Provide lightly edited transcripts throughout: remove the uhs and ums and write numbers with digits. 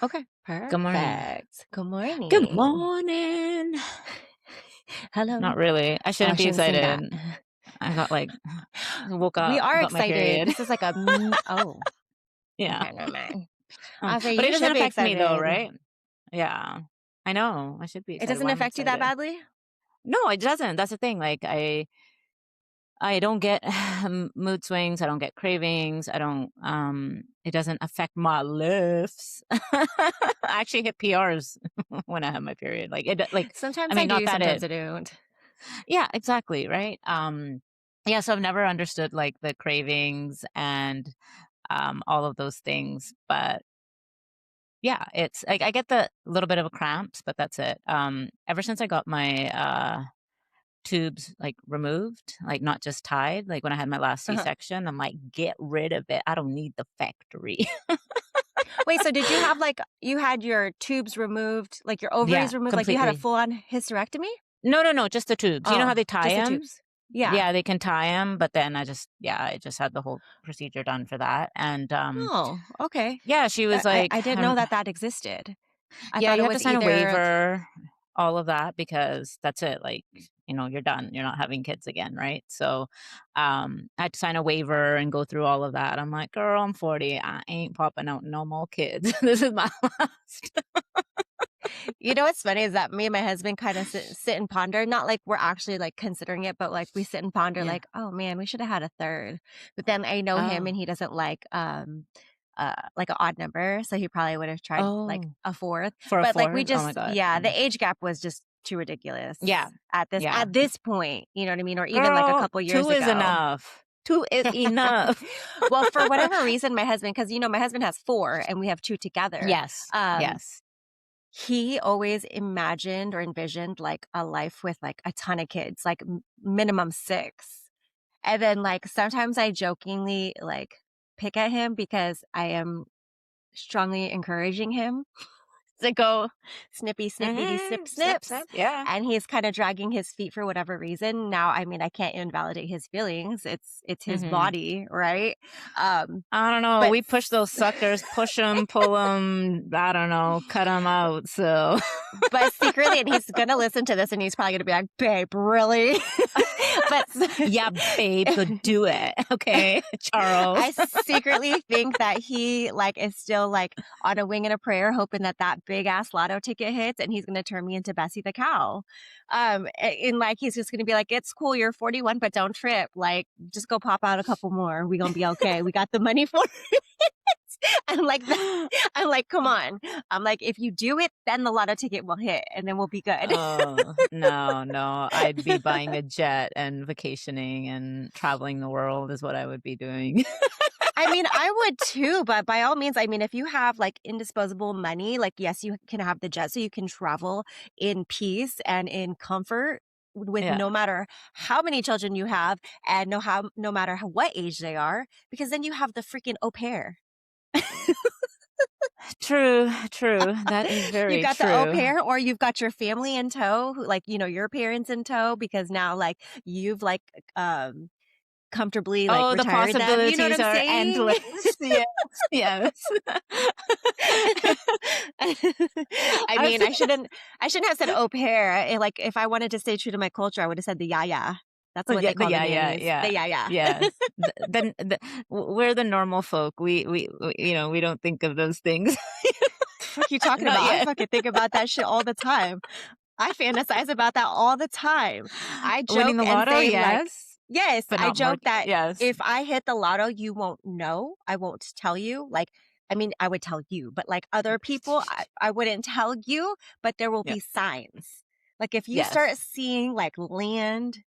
Okay, Good morning. perfect. Good Good morning. morning. Hello. Not really. I Oh, I shouldn't be shouldn't sing that. excited. I got like woke We up, are got my excited. period. This is like oh, Yeah. okay, never mind. I'll say But it you doesn't should be affect me though, excited. right? Yeah. I know. I should be It excited. doesn't Why am I affect you that excited? badly? No, it doesn't. That's the thing. Like I don't get mood swings, I don't get cravings, I don't it doesn't affect my lifts. I actually hit PRs when I have my period. Like I Sometimes I mean not do, that sometimes it I don't. Yeah, exactly, right? Yeah, so I've never understood like the cravings and all of those things, but yeah, it's like I get the little bit of a cramps, but that's it. Ever since I got my tubes like removed, like not just tied, like when I had my last Uh-huh. C-section, I'm like, get rid of it. I don't need the factory. Wait, so did you have you had your tubes removed, like your Yeah, ovaries removed, like you had a completely. full-on hysterectomy? No, just the tubes. You know how Oh, they tie just the them? tubes. Yeah. Yeah, they can tie them, but then I just had the whole procedure done for that. And Oh, okay. yeah, she was like, I didn't know that that existed. I yeah, thought you it have to was sign a either waiver, all of that, because that's it. Like, you're done. You're not having kids again, right? So, I had to sign a waiver and go through all of that. I'm like, girl, I'm 40. I ain't popping out no more kids. This is my last. You know what's funny is that me and my husband kind of sit and ponder, not like we're actually like considering it, but like we sit and ponder Yeah. like, oh man, we should have had a third. But then I know him and Oh. he doesn't like an odd number. So he probably would have tried like Oh. a fourth. For a But like we fourth? Oh my just god. yeah, the Mm. age gap was just too ridiculous Yeah. Yeah. at this point, you know what I mean? Or even like a Girl, couple years 2 is ago. enough. 2 is enough. Well, for whatever reason, my husband, because my husband has four and we have two together. Yes. Um, Yes. he always imagined or envisioned, like, a life with, like, a ton of kids, like, minimum 6. And then, like, sometimes I jokingly, like, pick at him because I am strongly encouraging him to go snippy, snippity, snip, Mhm. Snip, snips. snip. Yeah. And he's kind of dragging his feet for whatever reason. Now, I mean, I can't invalidate his feelings. It's his Mhm. body, right? Um, I don't know. but We push those suckers, push them, pull them. I don't know, cut them out. So, But secretly, and he's gonna listen to this, and he's probably gonna be like, "Babe, really?" But yeah, babe, go do it. Okay, Charles. I secretly think that he, like, is still, like, on a wing and a prayer, hoping that that big ass lotto ticket hits, and he's gonna turn me into Bessie the cow. And, like, he's just gonna be like, "It's cool, you're 41, but don't trip. Like, just go pop out a couple more. We gonna be okay. We got the money for it." I'm like, I'm like, "Come on." I'm like, "If you do it, then the lotto ticket will hit, and then we'll be good." Oh, no, no. I'd be buying a jet and vacationing and traveling the world is what I would be doing. I mean, I would too, but by all means, I mean, if you have like indisposable money, like, yes, you can have the jet so you can travel in peace and in comfort with Yeah. no matter how many children you have and no matter what age they are, because then you have the freaking au pair. True, true. That is You've very got the au true. pair, or you've got your family in tow, who, like, your parents in tow, because now, like, you've like, um, comfortably like Oh, the retired them. You know what possibilities I'm are saying? endless. Yes, yes. I I was mean, I shouldn't have said au pair. Like, if I wanted to stay true to my culture, I would have said the yaya. That's what yeah, they call the nannies. yeah. The yaya. Yes. We're the normal folk. We don't think of those things. The fuck you talking Not about? I yet. fucking think about that shit all the time. I fantasize about that all the time. I Winning joke the and lotto, say like, yes, yes, but I not more. joke that Yes. if I hit the lotto, you won't know. I won't tell you. Like, I mean, I would tell you, but like other people, I wouldn't tell you, but there will Yeah. be signs. Like, if you start Yes. seeing like land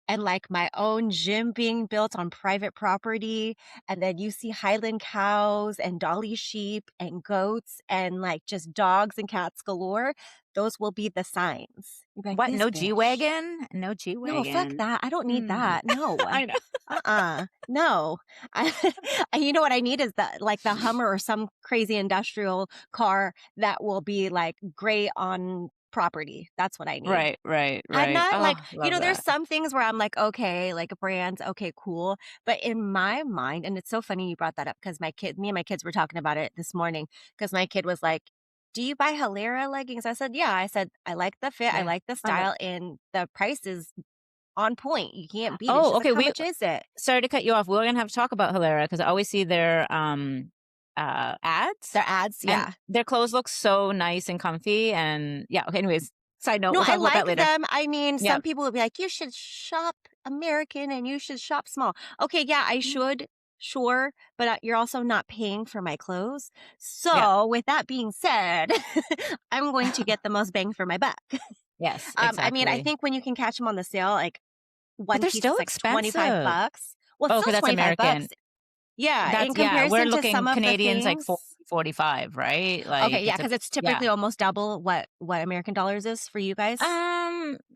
and like my own gym being built on private property, and then you see Highland cows and Dolly sheep and goats and like just dogs and cats galore, those will be the signs. You'll be like, What? this No G bitch. wagon? No G No, fuck wagon. that. I don't need Mm. that. No. I know. No. I, you know what I need is the Hummer or some crazy industrial car that will be like great on property. That's what I need. Right, right, I'm right. not like, Oh, love there's that. some things where I'm like, okay, like brands, okay, cool. But in my mind, and it's so funny you brought that up because me and my kids were talking about it this morning because my kid was like, do you buy Hilera leggings? I said, yeah. I said, I like the fit, I Yeah. like the Oh, style, and the price is on point. You can't beat it. oh, She's like, okay, how we much is it? sorry to cut you off. We're gonna have to talk about Hilera because I always see their, ads, Their ads, and yeah. their clothes look so nice and comfy, and yeah, okay, anyways, side note, No, we'll I talk about that like later. them. I mean, Yeah. some people would be like, "You should shop American and you should shop small." Okay, yeah, I Mm, should, sure, but, you're also not paying for my clothes. yeah. So, with that being said, I'm going to get the most bang for my buck. Yes, I mean, I exactly. think when you can catch them on the sale, like, But one they're piece still is like 25 expensive. bucks. Well, it's Oh, still 'cause that's 25 American. bucks. Yeah, That's in yeah, we're comparison to some looking of the Canadians like things. 40, 45, right? Okay, Like, yeah, it's a because it's yeah. typically almost double what American dollars is for you guys.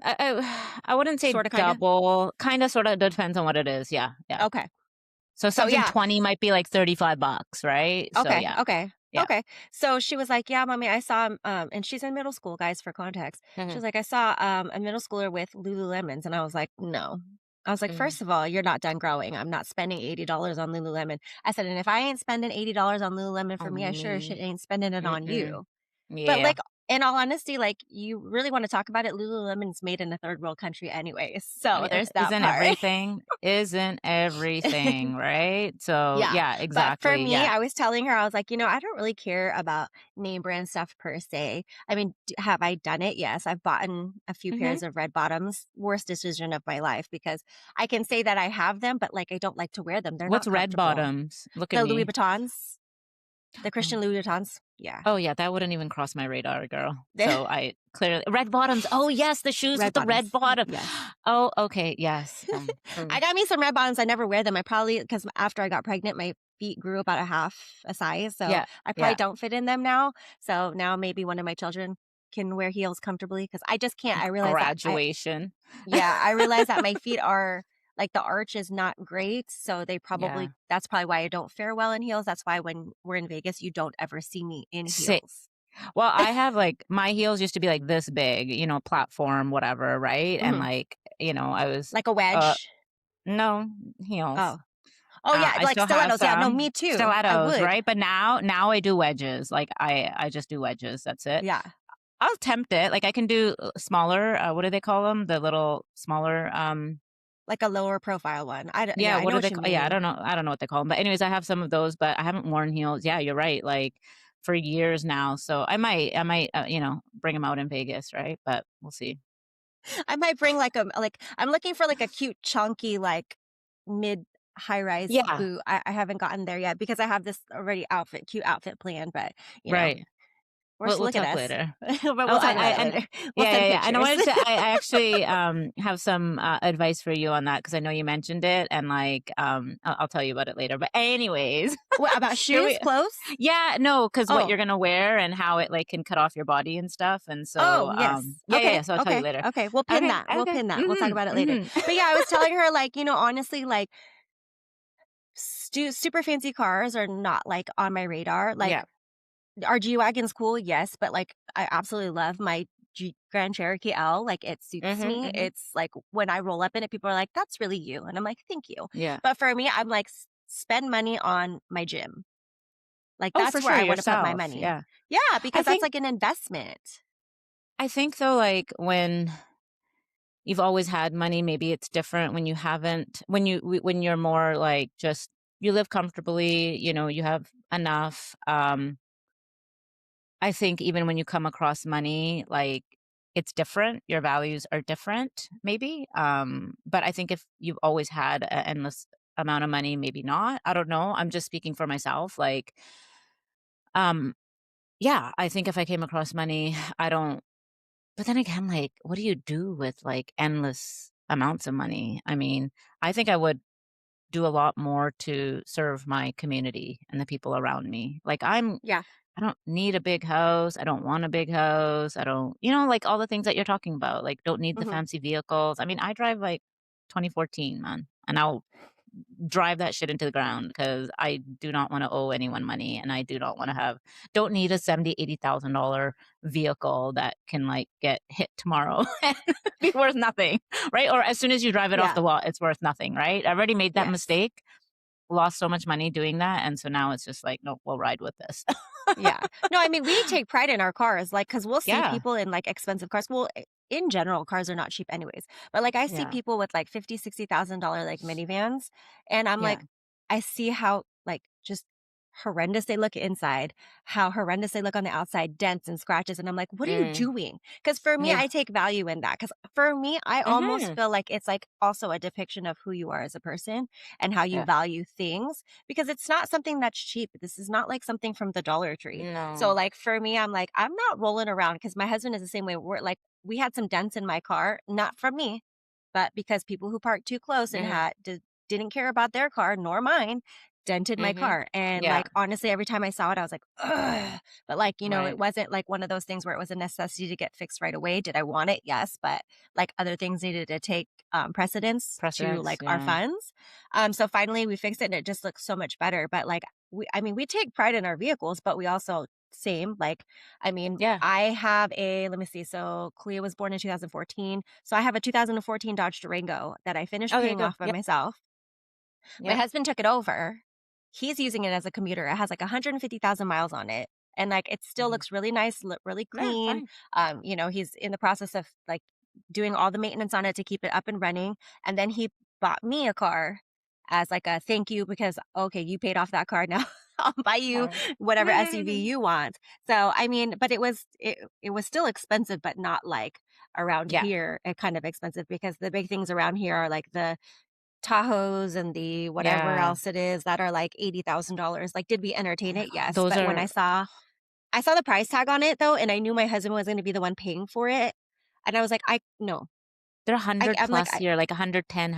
I wouldn't say Sorta, kinda? double, kinda, sorta depends on what it is, yeah, yeah. Okay. So So, something yeah. 20 might be like 35 bucks, right? So Okay, yeah, okay, yeah. okay. So she was like, "Yeah, mommy, I saw," and she's in middle school, guys, for context. She Mhm, was like, "I saw, a middle schooler with Lululemons," and I was like, "No." I was like, mhm. "First of all, you're not done growing. I'm not spending $80 on Lululemon." I said, "And if I ain't spending $80 on Lululemon for me, I On sure as shit me. ain't spending it on Mm-mm. you." But, Yeah. like, in all honesty, like, you really wanna talk about it, Lululemon's made in a third world country anyways, so there's that Isn't part. everything? Isn't everything, right? So Yeah, yeah, but for exactly, me, yeah. I was telling her, I was like, I don't really care about name brand stuff per se. I mean, have I done it? Yes, I've bought a few Mhm. pairs of red bottoms. Worst decision of my life because I can say that I have them, but like I don't like to wear them. They're What's not red comfortable. bottoms? Look at The Louis me. Vuittons, the Oh. Christian Louis Vuittons. Yeah, Oh, yeah, that wouldn't even cross my radar, girl. So I clearly red bottoms. Oh, yes, the shoes red with the bottoms. red bottom. Yes. Oh, okay, yes. I got me some red bottoms. I never wear them. I probably because after I got pregnant, my feet grew about a half a size, so Yeah, I probably yeah. don't fit in them now. So now maybe one of my children can wear heels comfortably because I just can't. I realize that Graduation. I realize that my feet are like the arch is not great, so Yeah. that's probably why I don't fare well in heels. That's why when we're in Vegas, you don't ever see me in Sa heels. well, I have, like my heels used to be, like, this big, platform, whatever, right? And, Mhm. like, I was, Like a uh wedge. no, heels. Oh, oh yeah, I like still have stilettos. Yeah, no, some me too. I stilettos, would. right? But now I do wedges, like, I just do wedges, that's it. Yeah, I'll attempt it, like, I can do, smaller, what do they call them? The little smaller, like a lower profile one. Yeah, yeah, I what know do what they you ca yeah, mean. I don't know what they call them, but anyways, I have some of those, but I haven't worn heels. Yeah, you're right, like, for years now, so I might, bring them out in Vegas, right? But we'll see. I might bring like I'm looking for like a cute chunky like mid high rise Yeah, boot. I haven't gotten there yet because I have this already cute outfit plan, but you know, right. We'll look at talk us. later. But Oh, we'll talk about it and later. We'll yeah, send yeah, yeah, and I pictures. wanted to I actually, have some, advice for you on that because I know you mentioned it and, like, I'll tell you about it later, but anyways, What about can shoes, we clothes? yeah, no, because what Oh, you're gonna wear and how it, like, can cut off your body and stuff, and so, oh yes. yeah, yeah, yeah, so I'll tell you later. Okay. We'll pin Okay, that. We'll okay. pin that. We'll talk Mhm, about it later. mhm. But yeah, I was telling her like honestly like super fancy cars are not like on my radar. Like Yeah. our G-Wagon's cool, yes, but, like, I absolutely love my Grand Cherokee L, like, it suits Mhm, me. mhm. It's like, when I roll up in it, people are like, "That's really you," and I'm like, "Thank you." Yeah. But for me, I'm like, "S spend money on my gym." Like, Oh, for that's where sure, I wanna put my yourself, money. yeah. Yeah, I because that's think like an investment. I think though, like, when you've always had money, maybe it's different when you haven't when you're more, like, just you live comfortably, you have enough, I think even when you come across money, like, it's different, your values are different, maybe, but I think if you've always had a endless amount of money, maybe not, I don't know, I'm just speaking for myself, like, um, yeah, I think if I came across money, I don't but then again, like, what do you do with, like, endless amounts of money? I mean, I think I would do a lot more to serve my community and the people around me, like, Yeah. I don't need a big house. I don't want a big house. I don't, like all the things that you're talking about, like don't need the Mhm. fancy vehicles. I mean, I drive like 2014, man, and I'll drive that shit into the ground because I do not wanna owe anyone money, and I do not wanna don't need a 70, $80,000 vehicle that can, like, get hit tomorrow and be worth nothing, right? Or as soon as you drive it off Yeah. the lot, it's worth nothing, right? I already made that Yes. mistake, lost so much money doing that, and so now it's just like, "Nope, we'll ride with this." Yeah. No, I mean, we take pride in our cars, like, because 'cause we'll see Yeah, people in, like, expensive cars. Well, in general, cars are not cheap anyways, but, like, I see yeah, people with, like, 50, $60,000, like, minivans, and I'm yeah. like, I see how, like, just horrendous they look inside, how horrendous they look on the outside, dents and scratches, and I'm like, "What are you Mm, doing?" Because for me, yeah. I take value in that. Because for me, I almost Mhm. feel like it's, like, also a depiction of who you are as a person and how you Yeah. value things, because it's not something that's cheap. This is not, like, something from the Dollar Tree. So, No. like, for me, I'm like, I'm not rolling around because my husband is the same way. We're like, we had some dents in my car, not from me, but because people who parked too close and Mhm, didn't care about their car nor mine dented my mhm. car. And Yeah, like, honestly, every time I saw it, I was like, ugh. But like, it right. wasn't like one of those things where it was a necessity to get fixed right away. Did I want it? Yes. But like other things needed to take precedence to Precedence, like our yeah. funds. So finally we fixed it and it just looks so much better. But like, I mean, we take pride in our vehicles, but we also, same, like, I mean, Yeah. I have let me see. So Cleo was born in 2014. So I have a 2014 Dodge Durango that I finished Oh, there you paying go. off by Yep, myself. My yep. husband took it over. He's using it as a commuter. It has like 150,000 miles on it. And like it still Mhm. looks really nice, look really Yeah, clean. fine. He's in the process of like doing all the maintenance on it to keep it up and running. And then he bought me a car as like a thank you because okay, you paid off that car now. I'll buy you Oh. whatever SUV you want. So I mean, but it was still expensive, but not like around Yeah. here, kind of expensive because the big things around here are like the Tahoes and the whatever Yeah. else it is that are like $80,000. Like, did we entertain it? Yes, Those but when are I saw the price tag on it though, and I knew my husband was gonna be the one paying for it, and I was like, "I no." they're I'm like, 100+ here, like 110,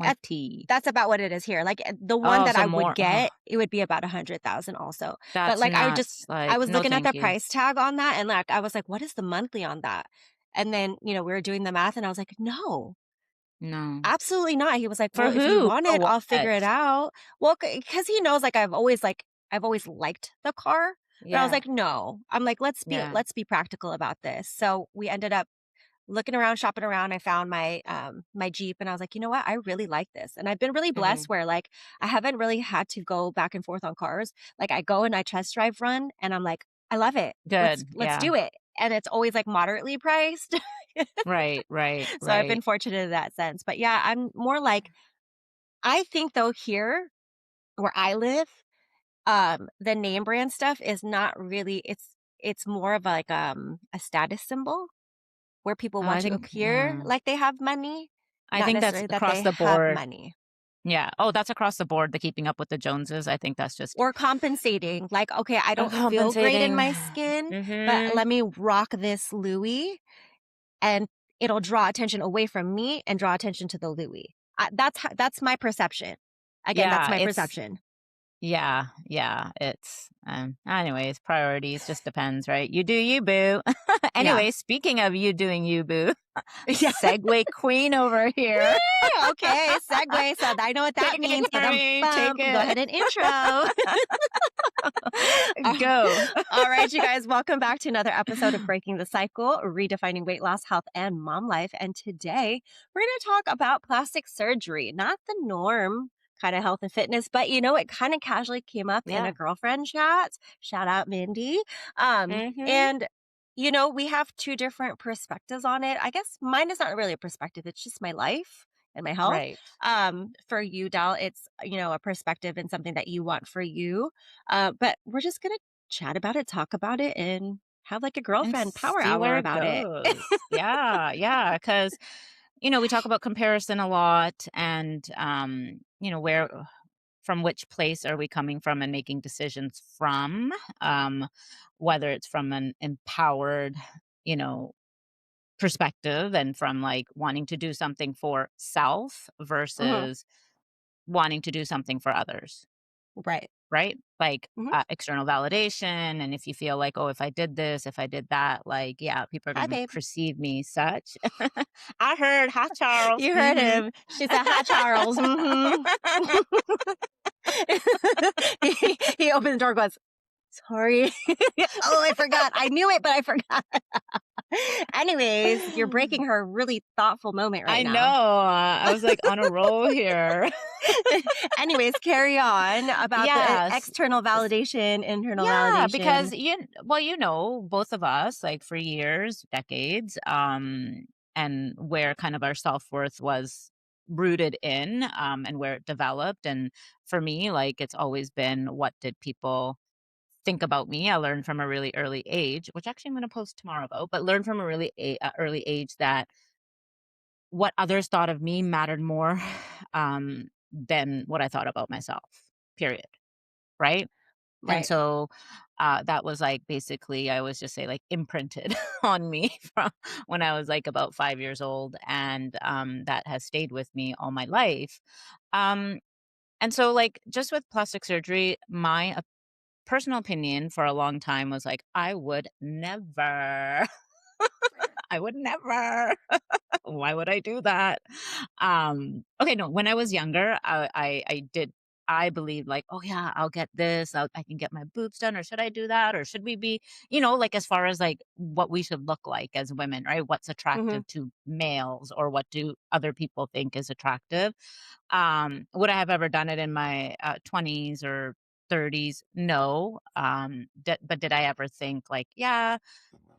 at 120. that's about what it is here. Like, the one Oh, that so I would more get, it would be about 100,000 also. But, that's like, nuts. I Like, was no, looking at thank the you. price tag on that, and, like, I was like, "What is the monthly on that?" And then, we were doing the math, and I was like, "No, No. absolutely not." He was like, For "Well, if you who? want For it, what? I'll figure it out." Well, because he knows, like, I've always liked the car, but I was Yeah, like, "No." I'm like, yeah. let's be practical about this." So, we ended up looking around, shopping around. I found my Jeep, and I was like, "You know what? I really like this." And I've been really blessed Mhm. where, like, I haven't really had to go back and forth on cars. Like, I go and I test drive run, and I'm like, "I love it. Good, Let's yeah. do it." And it's always, like, moderately priced. Right, right, So I've been right. fortunate in that sense. But yeah, I'm more like I think though here where I live, the name brand stuff is not really it's more of like a status symbol where people want I to think appear yeah. like they have money, I not think that's necessarily that across they the have board. money. Yeah. Oh, that's across the board, the keeping up with the Joneses. I think that's just Or compensating, like, "Okay, I don't feel great in compensating. my skin, but Mhm. let me rock this Louis, and it'll draw attention away from me and draw attention to the Louis." That's my perception. Again, that's Yeah, my it's perception. yeah, yeah, it's, anyways, priorities just depends, right? You do you, boo. Yeah. Anyway, speaking of you doing you, boo, Yeah. segue queen over here. Yay! Okay, segue. So I know what that Take it, means. Carmie, take Ba-dum-bum. Go it. ahead and intro. Uh, Go. All right, you guys, welcome back to another episode of Breaking the Cycle, redefining weight loss, health, and mom life. And today we're going to talk about plastic surgery, not the norm kind of health and fitness, but it kind of casually came up in a Yeah. girlfriend chat. Shout out Mindy. Mhm. And we have two different perspectives on it. I guess mine is not really a perspective, it's just my life and my health. Right. For you, Dal, it's a perspective and something that you want for you. But we're just gonna chat about it, talk about it, and have like a And girlfriend power see hour where it about it. goes. Yeah, yeah, because we talk about comparison a lot and, where from which place are we coming from and making decisions from, whether it's from an empowered, you know, perspective and from, like, wanting to do something for self Mhm. versus wanting to do something for others. Right. right? Like, Mhm. external validation, and if you feel like, "Oh, if I did this, if I did that," like, yeah, people are Hi, gonna babe. perceive me such. I heard, "Hi, Charles." You heard Mhm. him. She said, "Hi, Charles." Mhm. He opened the door, goes, "Sorry." "Oh, I forgot. I knew it, but I forgot." Anyways, you're breaking her really thoughtful moment right I know, now. I was, like, on a roll here. Anyways, carry on about the Yes. external validation, internal Yeah, validation. because well, both of us, like, for years, decades, and where kind of our self-worth was rooted in, and where it developed, and for me, like, it's always been, what did people think about me? I learned from a really early age, which actually I'm gonna post tomorrow about, but learned from a really early age that what others thought of me mattered more, than what I thought about myself, period, right? And Right. so, that was, like, basically, I always just say, like, imprinted on me from when I was, like, about 5 years old, and, that has stayed with me all my life. Um, and so, like, just with plastic surgery, my, personal opinion for a long time was, like, I would never, I would never. Why would I do that? Okay, no, when I was younger, I did, I believed, like, "Oh, yeah, I'll get this, I can get my boobs done, or should I do that, or should we be," like, as far as, like, what we should look like as women, right? What's Mhm. attractive to males, or what do other people think is attractive? Would I have ever done it in my, 20s or 30s? No. But did I ever think, like, "Yeah,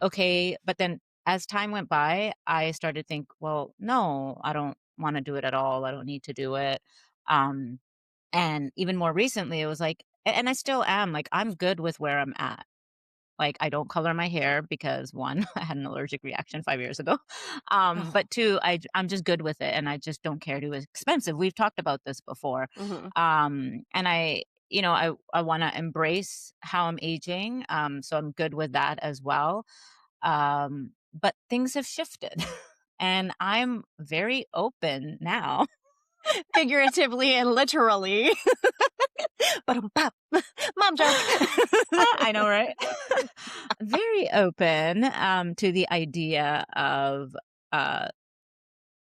okay," but then as time went by, I started to think, "Well, no, I don't wanna do it at all, I don't need to do it." Um, and even more recently, it was like, and I still am, like, I'm good with where I'm at. Like, I don't color my hair because 1, I had an allergic reaction 5 years ago. Oh. But 2, I'm just good with it, and I just don't care to expensive. We've talked about this before. Mhm. And I wanna embrace how I'm aging, so I'm good with that as well. But things have shifted, and I'm very open now. Figuratively and literally. Ba-dum-bop. Mom joke. I know, right? Very open, to the idea of, uh,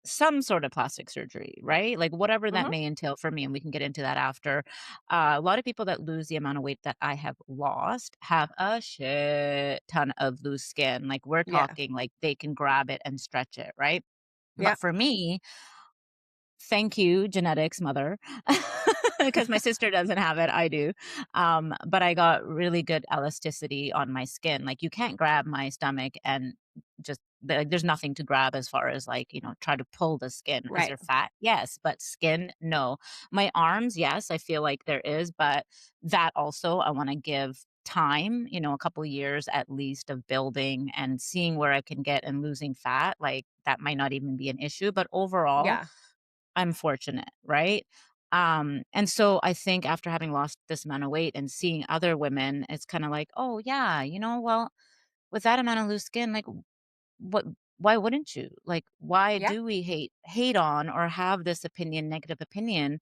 some sort of plastic surgery, right? Like, whatever that Mhm. may entail for me, and we can get into that after. A lot of people that lose the amount of weight that I have lost have a shit ton of loose skin. Like, we're Yeah. talking, like, they can grab it and stretch it, right? Yeah. But for me, thank you, genetics, mother, because my sister doesn't have it, I do. But I got really good elasticity on my skin. Like, you can't grab my stomach and just like, there's nothing to grab as far as, like, try to pull the skin. Is Right. there fat? Yes, but skin, no. My arms, yes, I feel like there is, but that also I want to give time, a couple years at least of building and seeing where I can get and losing fat. Like, that might not even be an issue, but overall, Yeah. I'm fortunate, right? And so I think after having lost this amount of weight and seeing other women, it's kind of like, oh yeah, well, with that amount of loose skin, like, what why wouldn't you? Like, why Yeah. do we hate on or have this negative opinion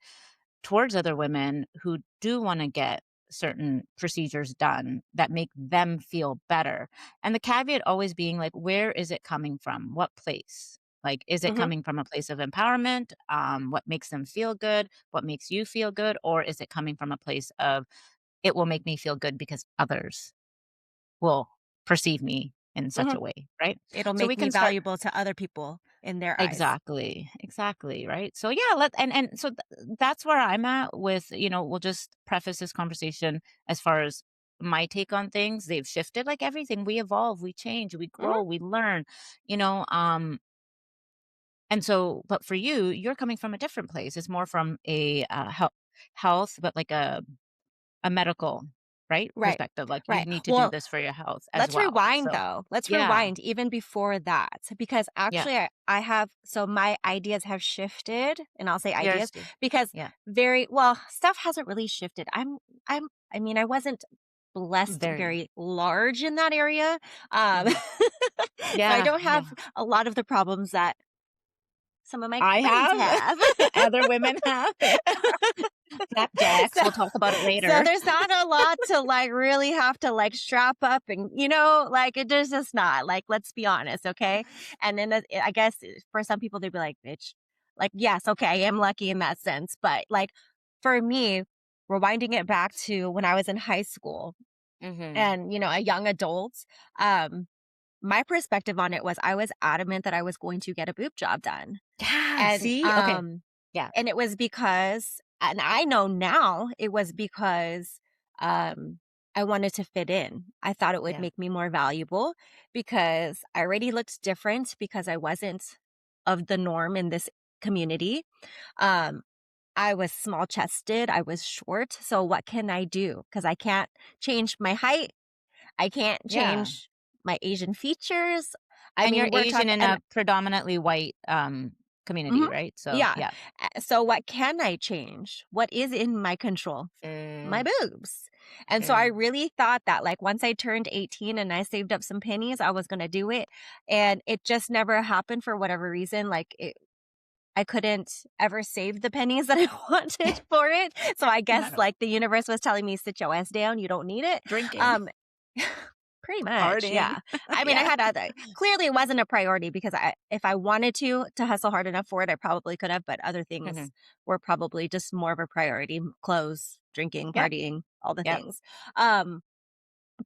towards other women who do want to get certain procedures done that make them feel better? And the caveat always being, like, where is it coming from? What place? Like, is it Mhm. coming from a place of empowerment? What makes them feel good? What makes you feel good? Or is it coming from a place of, it will make me feel good because others will perceive me in such Mhm. a way, right? It'll So make we me can start. valuable to other people in their eyes. Exactly, exactly, right? So, yeah, and so that's where I'm at with, we'll just preface this conversation as far as my take on things. They've shifted, like everything. We evolve, we change, we Mhm. grow, we learn, you know, and so, but for you, you're coming from a different place. It's more from a, health, but like a medical, right, Right. perspective. Like, you Right. need to do Well, this for your health as let's well. rewind So, though. Let's yeah, rewind even before that because yeah, actually I have so my ideas have shifted and I'll say yours ideas too. because Yeah, very well stuff hasn't really shifted. I mean I wasn't blessed very. very large in that area. Um Mhm. so I Yeah, don't have yeah. a lot of the problems that Some of my I friends have. have. Other women have. Flapjacks, So we'll talk about it so later. there's not a lot to, like, really have to, like, strap up and, like, there's just not, like, let's be honest, okay? And then I guess for some people, they'd be like, "Bitch." Like, yes, okay, I am lucky in that sense, but, like, for me, rewinding it back to when I was in high school Mhm. and, a young adult, um, my perspective on it was I was adamant that I was going to get a boob job done. Yeah, And, see? Okay. um Yeah, and it was because and I know now it was because, um, I wanted to fit in. I thought it would yeah, make me more valuable because I already looked different because I wasn't of the norm in this community. Um, I was small chested, I was short, so what can I do? Because I can't change my height, I can't yeah. change my Asian features. I And you're mean, we're Asian talking in and a predominantly white, mhm, community, right? So, yeah. yeah. So what can I change? What is in my control? My Mm, boobs. And so I mm, really thought that, like, once I turned 18 and I saved up some pennies, I was gonna do it, and it just never happened for whatever reason, like, I couldn't ever save the pennies that I wanted for it, so I guess, yeah. like, the universe was telling me, "Sit your ass down, you don't need it." Drinking, Um, pretty much, partying. yeah. I mean, I Yeah. had other clearly, it wasn't a priority because if I wanted to hustle hard enough for it, I probably could have, but other things Mhm. were probably just more of a priority, clothes, drinking, Yep, partying, all the yep. things. Um,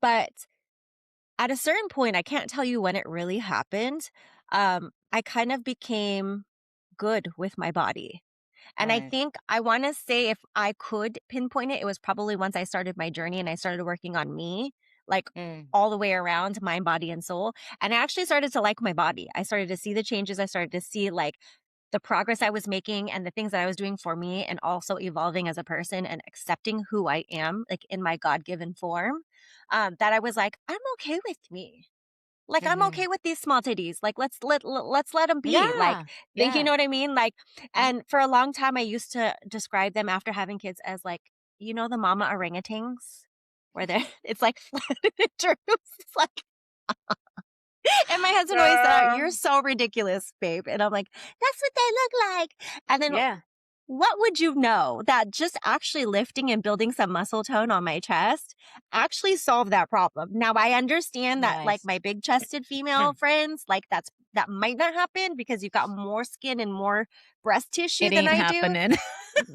but at a certain point, I can't tell you when it really happened, I kind of became good with my body. And I Right. think I wanna say if I could pinpoint it, it was probably once I started my journey and I started working on me, like, Mm, all the way around mind, body, and soul, and I actually started to like my body. I started to see the changes, I started to see, like, the progress I was making and the things that I was doing for me and also evolving as a person and accepting who I am, like, in my God-given form, that I was like, "I'm okay with me." Like, I'm mhm. okay with these small titties. Like, let's let them be. Like, Yeah, you yeah. know what I mean? Like, Mhm. and for a long time, I used to describe them after having kids as like, the mama orangutans, where they're it's like flattened in terms. It's like, and my husband always said, "You're Girl. so ridiculous, babe," and I'm like, "That's what they look like." And then Yeah. what would you know that just actually lifting and building some muscle tone on my chest actually solved that problem? Now I understand that like Nice. my big chested female friends, like that might not happen because you've got more skin and more breast tissue It than ain't I do. happening.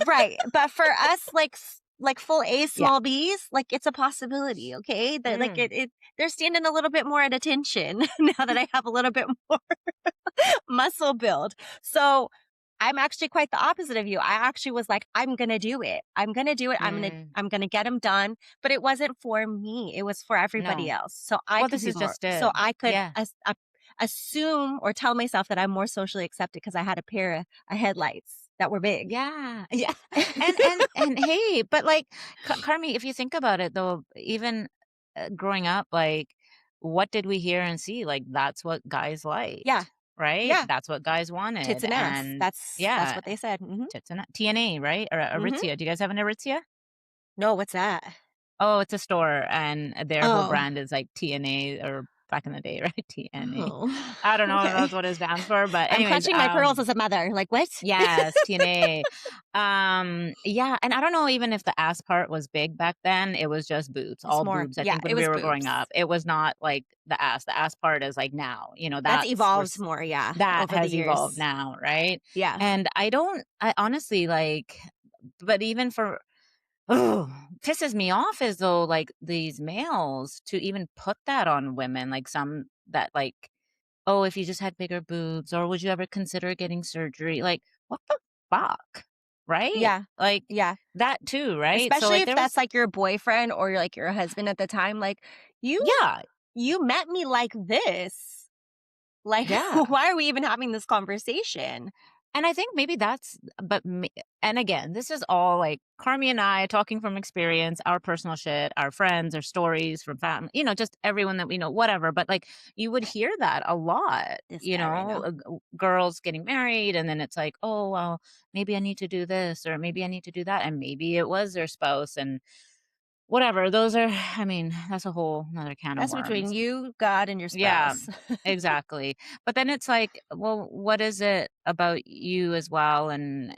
Right. But for us like like full A Yeah. small Bs, like it's a possibility, okay? That like Mm, it they're standing a little bit more at attention now that I have a little bit more muscle build. So I'm actually quite the opposite of you. I actually was like, I'm gonna do it. I'm gonna do it. mm. I'm gonna get them done. But it wasn't for me. It was for everybody No. else. So I Well, could this be is more. just So it. I could Yeah. assume or tell myself that I'm more socially accepted because I had a pair of headlights that were big. Yeah. Yeah. And hey, but like Carmi, if you think about it though, even growing up, like what did we hear and see? Like that's what guys Yeah, liked, right? yeah. That's what guys Tits wanted. and ass. And That's yeah, what they said. tits and TNA, right? Or Hmm. Aritzia. Do you guys have an Aritzia? No, what's that? Oh, it's a store, and their whole Oh, brand is like TNA or back in the day, right? TNA. oh. I don't know if Okay. that's what it stands for, but I'm anyways, clutching my pearls as a mother. Like what? yes, TNA. Yeah, and I don't know even if the ass part was big back then. It was just boobs, It's all more. boobs. I Yeah, think it when we was were growing boobs. up, it was not like the ass. The ass part is like now, That's that's evolved more, yeah, that over the has evolved years. now, right? Yeah. And I honestly like, but even for oh, pisses me off as though, like, these males to even put that on women, like, some that, like, "Oh, if you just had bigger boobs," or, "Would you ever consider getting surgery?" Like, what the fuck? Right? Yeah. Like, Yeah. that too, right? So, Especially like, if there that's, was like, your boyfriend or, like, your husband at the time, like, "You yeah, you met me like this. Like, yeah. why are we even having this conversation?" And I think maybe that's but me and again, this is all, like, Carmi and I talking from experience, our personal shit, our friends, our stories from family, just everyone that we know, whatever, but, like, you would hear that a lot, This guy right now. girls getting married, and then it's like, "Oh, well, maybe I need to do this, or maybe I need to do that," and maybe it was their spouse, and whatever. Those are, I mean, that's a whole another can of That's between worms. you, God, and your Yeah, spouse. exactly. But then it's like, well, what is it about you as well, and,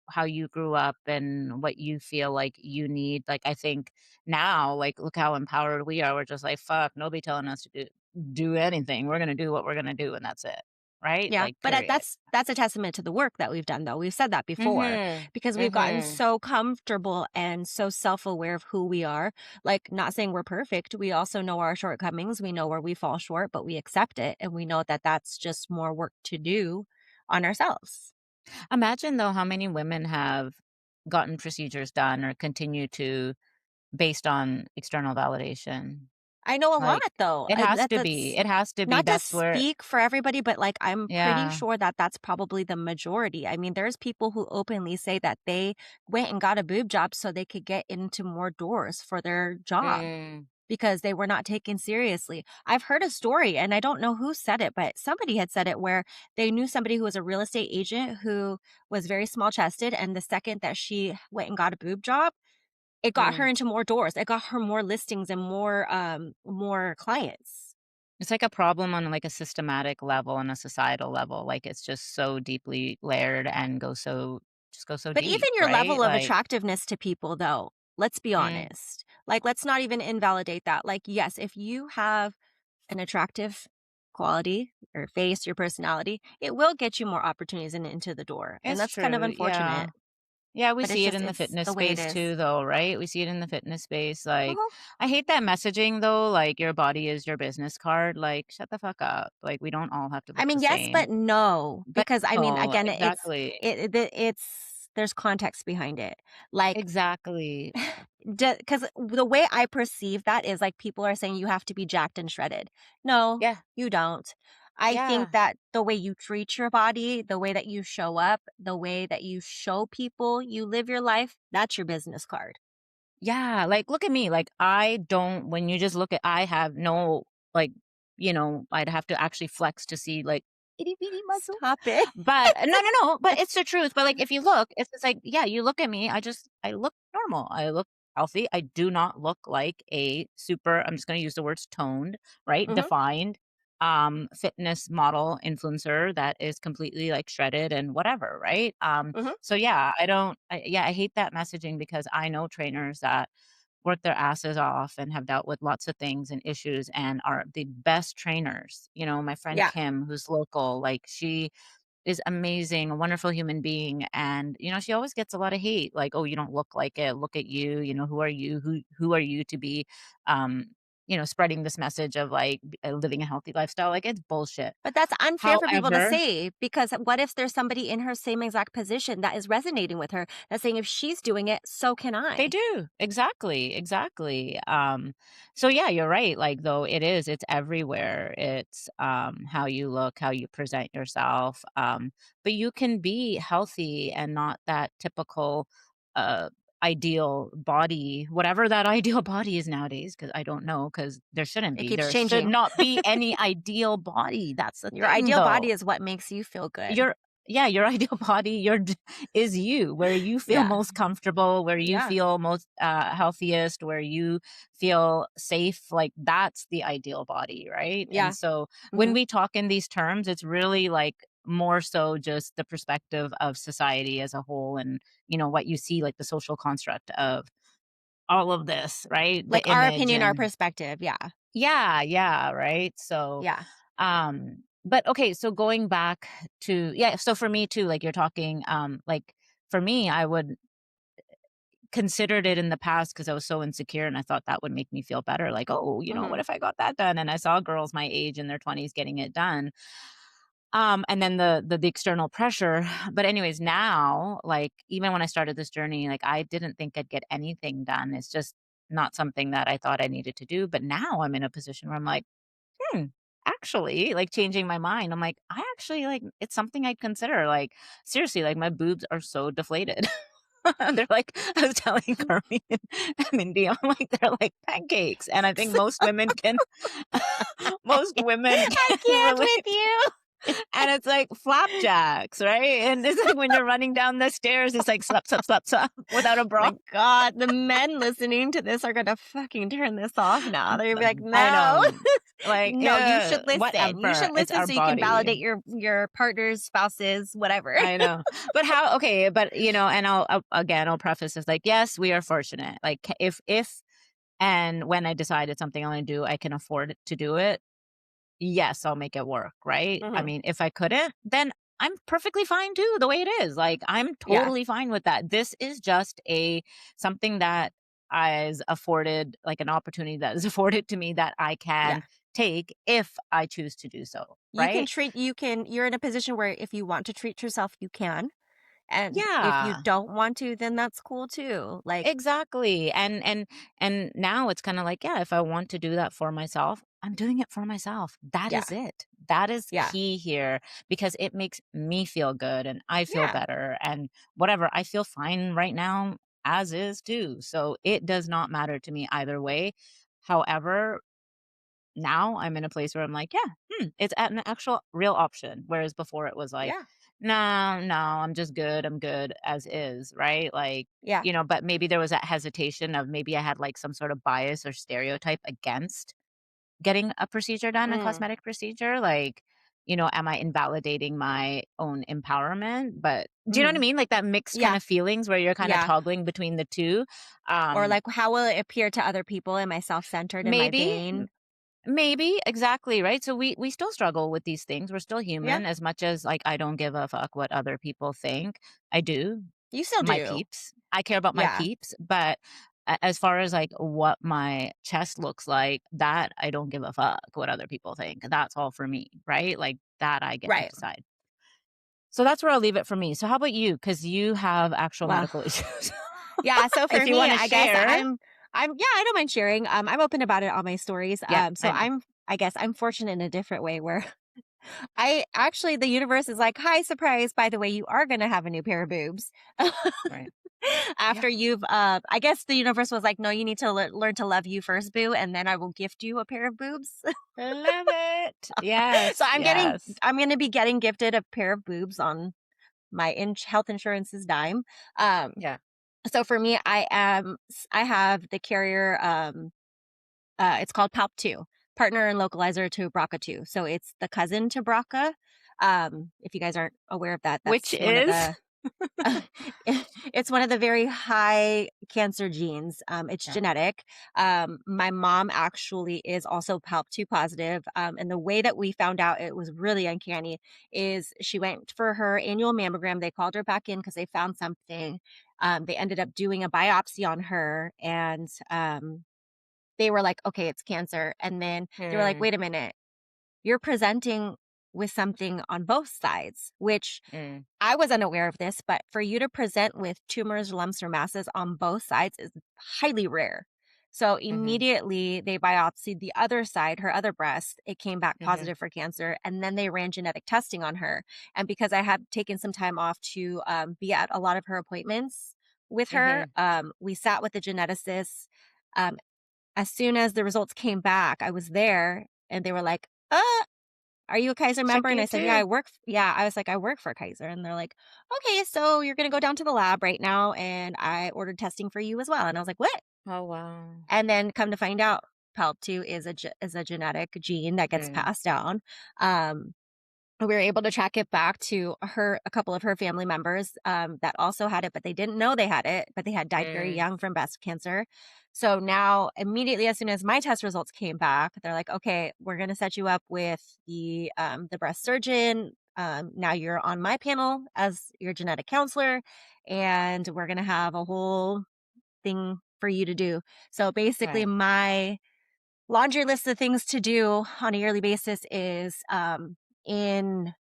how you grew up and what you feel like you need? Like, I think now, like, look how empowered we are. We're just like, "Fuck, nobody telling us to do anything. We're gonna do what we're gonna do, and that's it." Right? Yeah, Like, but period. that's a testament to the work that we've done, though. We've said that before Mhm. because we've gotten Mhm. so comfortable and so self-aware of who we are. Like, not saying we're perfect. We also know our shortcomings. We know where we fall short, but we accept it, and we know that that's just more work to do on ourselves. Imagine, though, how many women have gotten procedures done or continue to based on external validation. I know a lot, Like, though. it has to be. That's It has to be. not to That's where speak for everybody, but like I'm pretty yeah. sure that that's probably the majority. I mean, there's people who openly say that they went and got a boob job so they could get into more doors for their job Mm. because they were not taken seriously. I've heard a story, and I don't know who said it, but somebody had said it where they knew somebody who was a real estate agent who was very small chested. And the second that she went and got a boob job, it got her Mm. into more doors. It got her more listings and more clients. It's like a problem on, like, a systematic level and a societal level, like, it's just so deeply layered and goes so But even deep, your right? level of Like attractiveness to people though, let's be mm, honest. Like, let's not even invalidate that. Like, yes, if you have an attractive quality, your face, your personality, it will get you more opportunities and into the door. And it's that's kind of true, yeah. unfortunate, Yeah, we but see it in the it's fitness the way it space is. too, though, right? We see it in the fitness space, like, Mhm. I hate that messaging, though, like, "Your body is your business card," like, shut the fuck up, like, we don't all have to I look the mean, yes, same. but no, But because I mean, no, again, exactly, it's there's context behind it. Like, exactly. because the way I perceive that is like people are saying you have to be jacked and shredded. No, Yeah, you don't. I think yeah. that the way you treat your body, the way that you show up, the way that you show people you live your life, that's your business card. Yeah, like, look at me, like, I don't when you just look at I have no, like, I'd have to actually flex to see, like, itty bitty muscle. Stop it. But no, no, no, but it's the truth, but, like, if you look, it's just like, yeah, you look at me, I look normal, I look healthy, I do not look like a super I'm just gonna use the words toned, right, Mhm, defined, fitness model influencer that is completely, like, shredded and whatever, right? mhm. So yeah, I don't yeah, I hate that messaging because I know trainers that work their asses off and have dealt with lots of things and issues and are the best trainers. My friend Yeah. Kim, who's local, like she is amazing, a wonderful human being. And, she always gets a lot of hate, like, oh, you don't look like it. Look at you. Who are you? Who are you to be spreading this message of like living a healthy lifestyle? Like it's bullshit. But that's unfair for people to However, say because what if there's somebody in her same exact position that is resonating with her, that's saying, "If she's doing it, so can they I." do. Exactly, exactly. So yeah, you're right, like, though it's everywhere. It's, how you look, how you present yourself, but you can be healthy and not that typical, uh, ideal body, whatever that ideal body is nowadays. Because I don't know. Because there shouldn't It be. keeps There should changing. not be any ideal body, that's the Your thing, ideal though. body is what makes you feel good. Your yeah, your ideal body, is you, where you feel Yeah. most comfortable, where you Yeah. feel most healthiest, where you feel safe. Like that's the ideal body, right? And Yeah. so when Mhm. we talk in these terms, it's really like more so just the perspective of society as a whole, and what you see, like the social construct of all of this, right? The Like, our image opinion, our and perspective, yeah. yeah, yeah, right. So Yeah. but okay, so going back to yeah, so for me too, like you're talking, like for me, I would considered it in the past because I was so insecure and I thought that would make me feel better. Like, oh, what Mhm. if I got that done? And I saw girls my age in their 20s getting it done. And then the external pressure. But anyways, now, like even when I started this journey, like I didn't think I'd get anything done. It's just not something that I thought I needed to do. But now I'm in a position where I'm like, Hmm, actually, like, changing my mind, I'm like, I actually, like it's something I'd consider, like, seriously, like, my boobs are so deflated. They're like I was telling Carmie and Mindy, I'm like, they're like pancakes, and I think most women can most women I can can't with relate. you. And it's like flapjacks, right? And it's like when you're running down the stairs, it's like slap, slap, slap, slap without a bra. My god, the men listening to this are gonna fucking turn this off now. They're gonna be like, I "No." know. Like, No, you should listen. You whatever. should It's listen our so you can body. validate your partner's, spouse's, whatever. I know. But how okay, but, and I'll preface this, like, yes, we are fortunate. Like, if and when I decide it's something I wanna do, I can afford to do it, yes, I'll make it work, right? I Mhm. mean, if I couldn't, then I'm perfectly fine too, the way it is. Like, I'm Yeah, totally fine with that. This is just something that is afforded, like an opportunity that is afforded to me that I yeah. can take if I choose to do so, right? You're in a position where if you want to treat yourself, you can, and if you Yeah. don't want to, then that's cool too. Like, Exactly, and now it's kinda like, yeah, if I want to do that for myself, I'm doing it for myself. That yeah, is it. That is yeah, key here because it makes me feel good and I feel yeah, better and whatever. I feel fine right now as is too, so it does not matter to me either way. However, now I'm in a place where I'm like, "Yeah, it's an actual real option," whereas before it was like, yeah, "No, no, I'm just good, I'm good as is," right? Like, yeah. but maybe there was that hesitation of maybe I had, like, some sort of bias or stereotype against getting a procedure done, a Mm, cosmetic procedure, like, am I invalidating my own empowerment? But do you know what I mhm. mean? Like, that mixed kind Yeah, of feelings where you're kinda yeah. toggling between the 2. Or Um, like, how will it appear to other people? Am I self-centered? Am I maybe vain? Maybe, exactly, right? So we still struggle with these things. We're still Yeah, human as much as like I don't give a fuck what other people think. I do. you still My do. peeps. I care about my Yeah, peeps, but as far as like what my chest looks like, that I don't give a fuck what other people think. That's all for me, right? Like that I get to right. decide. So that's where I'll leave it for me. So how about you? Because you have actual Well, medical issues. yeah, so If for you me, want to I guess share. I'm yeah, I don't mind sharing. I'm open about it on my stories. Yeah, So I know. I guess I'm fortunate in a different way where I actually the universe is like, "Hi, surprise, by the way, you are gonna have a new pair of boobs." Right. Yeah. After you've I guess the universe was like, "No, you need to learn to love you first, boo, and then I will gift you a pair of boobs." Love it. So Yes, yes. I'm gonna be getting gifted a pair of boobs on my health insurance's dime. Um, Yeah. so for me, I have the carrier, it's called PALP 2, partner and localizer to BRCA2. So it's the cousin to BRCA. If you guys aren't aware of that, Which that's one of is? the it's one of the very high cancer genes. It's Yeah. genetic. My mom actually is also PALP2 positive. And the way that we found out it was really uncanny is she went for her annual mammogram. They called her back in because they found something. They ended up doing a biopsy on her and they were like, okay, it's cancer. And then they were like, Mm, wait a minute, you're presenting with something on both sides, which mm, I was unaware of this, but for you to present with tumors, lumps, or masses on both sides is highly rare. So mhm, immediately they biopsied the other side, her other breast. It came back mhm, positive for cancer. And then they ran genetic testing on her. And because I had taken some time off to be at a lot of her appointments with her, mhm. we sat with the geneticist. Um, as soon as the results came back, I was there and they were like, are you a Kaiser Check member? And you I said, yeah, too. yeah, I was like, I work for Kaiser. And they're like, okay, so you're going to go down to the lab right now. And I ordered testing for you as well. And I was like, what? Oh, wow. And then come to find out, PALP2 is is a genetic gene that gets Mm, passed down. Um, we were able to track it back to a couple of her family members that also had it, but they didn't know they had it, but they had died very mm, young from breast cancer. So now, immediately, as soon as my test results came back, they're like, "Okay, we're going to set you up with the breast surgeon. Now you're on my panel as your genetic counselor, and we're going to have a whole thing for you to do." So basically, right. my laundry list of things to do on a yearly basis is in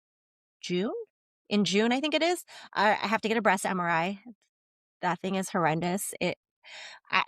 June? In June, I think it is. I have to get a breast MRI. That thing is horrendous. I,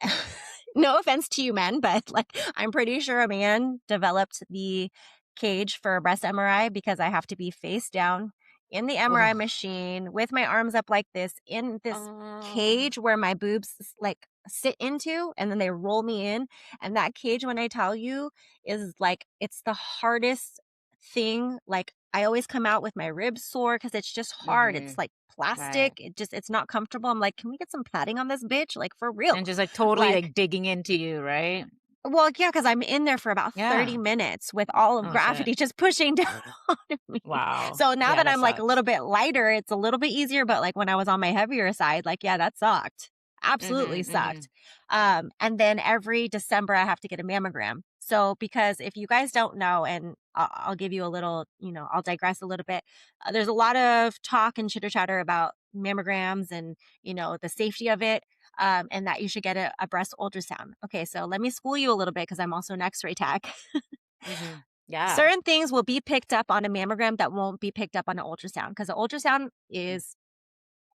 no offense to you men, but like I'm pretty sure a man developed the cage for a breast MRI because I have to be face down in the MRI Oh. machine with my arms up like this in this Oh. cage where my boobs like sit into and then they roll me in. And that cage, when I tell you, is like it's the hardest thing like I always come out with my ribs sore because it's just hard. It's Mhm. like plastic. Right. It's not comfortable. I'm like, can we get some padding on this bitch? Like for real. And just, like, totally, Like, like, digging into you, right? well, yeah, because I'm in there for about 30 Yeah. minutes with all of Oh, shit. gravity just pushing down on me. Wow. So now Yeah, that that I'm like a little sucks. bit lighter, it's a little bit easier. But like when I was on my heavier side, like, yeah, that sucked. Absolutely Mhm, sucked. mhm, And then every December, I have to get a mammogram. So, because if you guys don't know, and I'll give you a little, I'll digress a little bit. There's a lot of talk and chitter chatter about mammograms and, the safety of it, and that you should get a breast ultrasound. Okay, so let me school you a little bit because I'm also an x ray tech. mhm. Yeah. Certain things will be picked up on a mammogram that won't be picked up on an ultrasound because the ultrasound Mm, is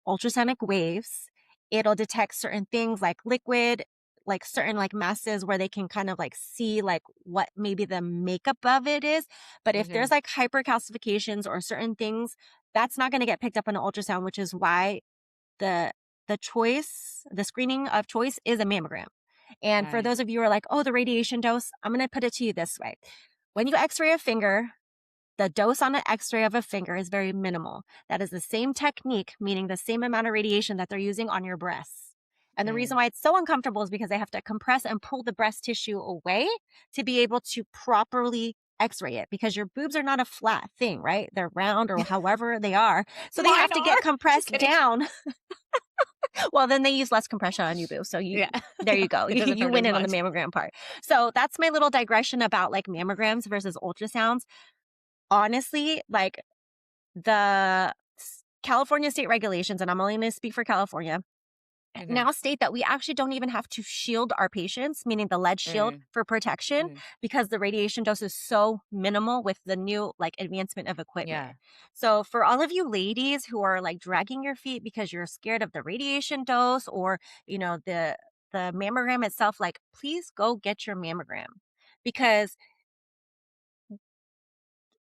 ultrasonic waves. It'll detect certain things like liquid, like certain like masses where they can kind of like see like what maybe the makeup of it is. But if there's mhm. like hypercalcifications or certain things, that's not going to get picked up on an ultrasound, which is why the the screening of choice is a mammogram. And for Right. those of you who are like, oh, the radiation dose, I'm going to put it to you this way. When you x ray a finger, the dose on an x ray of a finger is very minimal. That is the same technique, meaning the same amount of radiation that they're using on your breasts. And the reason Mm. why it's so uncomfortable is because they have to compress and pull the breast tissue away to be able to properly x ray it because your boobs are not a flat thing, right? They're round or however they are. So they have Mine to are. get Just compressed kidding. down. Well, then they use less compression on you, boo. So Yeah. there you go. It You, doesn't you hurt win as it on the much. mammogram part. So that's my little digression about like mammograms versus ultrasounds. Honestly, like the California state regulations, and I'm only going to speak for California, Mhm. now state that we actually don't even have to shield our patients, meaning the lead shield Mm, for protection, mhm. because the radiation dose is so minimal with the new like advancement of equipment. Yeah. So for all of you ladies who are like dragging your feet because you're scared of the radiation dose or, the mammogram itself, like please go get your mammogram because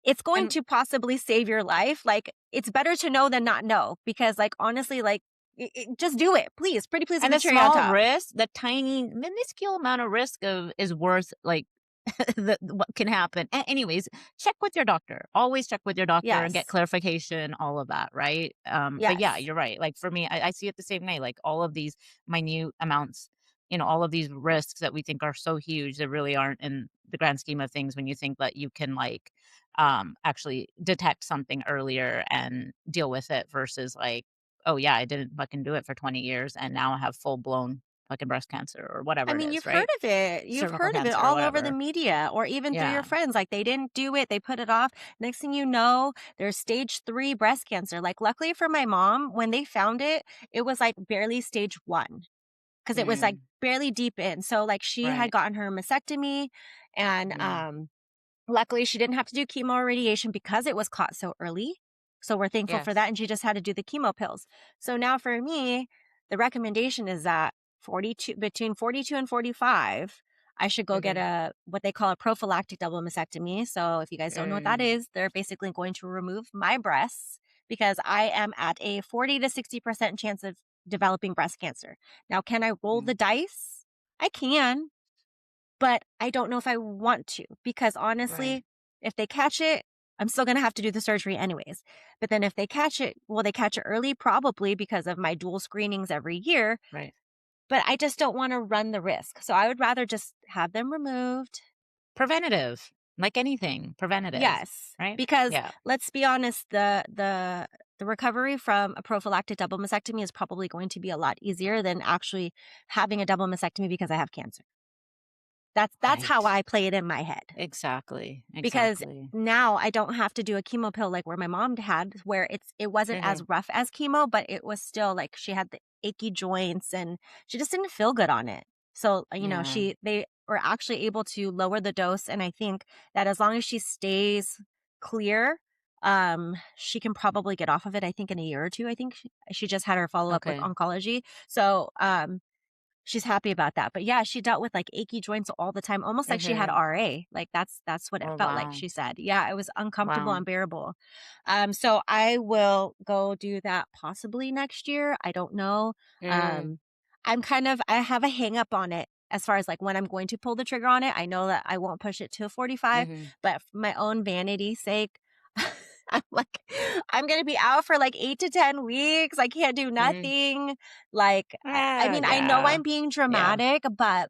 it's going And to possibly save your life. Like, it's better to know than not know because, like, honestly, like, just do it, please. Pretty please with and the the cherry on small top. risk, the tiny minuscule amount of risk of is worth, like, what can happen. Anyways, check with your doctor. Always check with your doctor and get Yes. clarification, all of that, right? But yeah, Yes. you're right. Like for me, I see it the same way. Like all of these minute amounts, all of these risks that we think are so huge that really aren't in the grand scheme of things when you think that you can like actually detect something earlier and deal with it versus like, oh yeah, I didn't fucking do it for 20 years and now I have full blown fucking breast cancer or I whatever it mean, is, you've heard right? of it. You've Cervical heard of it cancer or all over the whatever. media or even through your Yeah. friends. Like, they didn't do it, they put it off. Next thing you know, there's stage 3 breast cancer. Like, luckily for my mom, when they found it, it was like barely stage 1 because it was like Mm, barely deep in. So, like, she had right. gotten her mastectomy and, Mhm. luckily, she didn't have to do chemo or radiation because it was caught so early. So we're thankful for that. Yes. And she just had to do the chemo pills. So now for me, the recommendation is that between 42 and 45, I should go get Mhm. what they call a prophylactic double mastectomy. So if you guys don't know what that Mm, is, they're basically going to remove my breasts because I am at a 40 to 60% chance of developing breast cancer. Now, can I roll mm, the dice? I can, but I don't know if I want to because right. honestly, if they catch it, I'm still going to have to do the surgery anyways. But then if they catch it, will they catch it early? Probably because of my dual screenings every year. Right. But I just don't want to run the risk. So I would rather just have them removed. Preventative. Like anything, preventative, Yes, right? because Yeah. let's be honest, the recovery from a prophylactic double mastectomy is probably going to be a lot easier than actually having a double mastectomy because I have cancer. That's how Right. I play it in my head. Exactly. Because Exactly. now I don't have to do a chemo pill like where my mom had, where it wasn't as Mhm. rough as chemo, but it was still like she had the achy joints and she just didn't feel good on it. So, Yeah. they were actually able to lower the dose. And I think that as long as she stays clear, she can probably get off of it. I think in a year or two. I think she just had her follow up with Okay. oncology. So, she's happy about that. But yeah, she dealt with like achy joints all the time, almost like she had Mhm. RA. Like that's what it Oh, felt like, wow. she said. Yeah, it was uncomfortable, Wow. unbearable. So I will go do that possibly next year. I don't know. Mm. Um I have a hang up on it as far as like when I'm going to pull the trigger on it. I know that I won't push it to 45, Mhm. but for my own vanity's sake, I'm like, "I'm gonna be out for, like, 8 to 10 weeks, I can't do Mm. nothing." Like, I mean, I know Yeah. I'm being Yeah. dramatic, but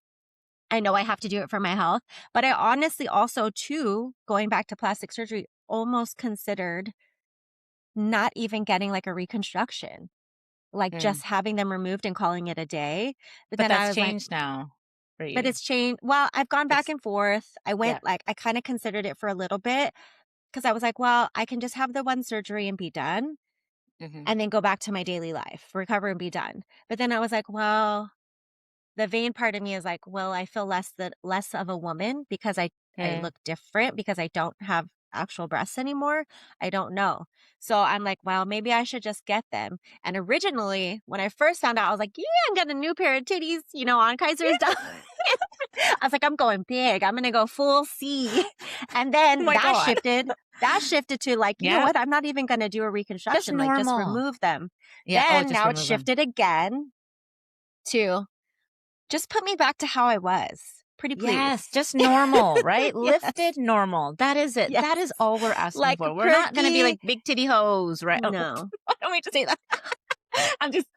I know I have to do it for my health, but I honestly also too, going back to plastic surgery, almost considered not even getting, like, a reconstruction, like, Mm. just having them removed and calling it a day, but But then I that's was like, changed now for but you. it's changed. Well, I've gone back It's and forth. I yeah. went like I kinda considered it for a little bit because I was like, "Well, I can just have the one surgery and be done, Mhm. and then go back to my daily life, recover and be done." But then I was like, "Well," the vain part of me is like, "Well, I feel less of a woman because I Mm. look different because I don't have actual breasts anymore." I don't know. So I'm like, "Well, maybe I should just get them." And originally, when I first found out, I was like, "Yeah, I'm getting a new pair of titties, on Kaiser's." I was like, "I'm going big. I'm gonna go full C." And Oh then my god. that shifted to like, "You know Yeah. what? I'm not even gonna do a Just reconstruction, like, just normal. remove them." Yeah. Oh, Then just now it's remove them. shifted again to, "Just put me back to how I was. Pretty please." Yes, just normal, right? Yes, Lifted normal. That is it. yes. That is all we're asking Like for. We're not gonna be perky. like big titty hoes, right? Oh, No. I don't mean to say that. I'm just,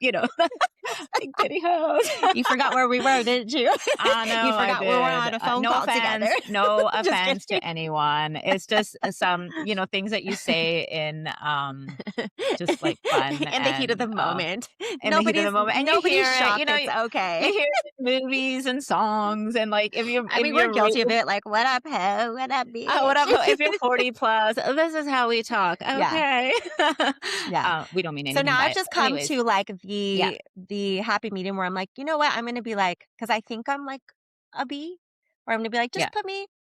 big titty hoes. You forgot where we were, didn't you? I You know I forgot we were did. on a phone No call together. offense, no Just offense kidding. to anyone. It's just some, things that you say in just like fun In the heat of the and moment. in the heat of the moment, and you Nobody's hear it, shocked, it's you okay. hear it in movies and songs, and like if you're I if mean, we're you're guilty of it, like, "What up, hoe? What up, what bitch?" up? If you're 40 plus, this is how we talk. Yeah, Okay. yeah. We don't mean So anything now by I've it. just But come anyways, to, like, yeah, the happy medium where I'm like, "You know what? I'm gonna be like, because I think I'm like a B, where I'm gonna be like, yeah,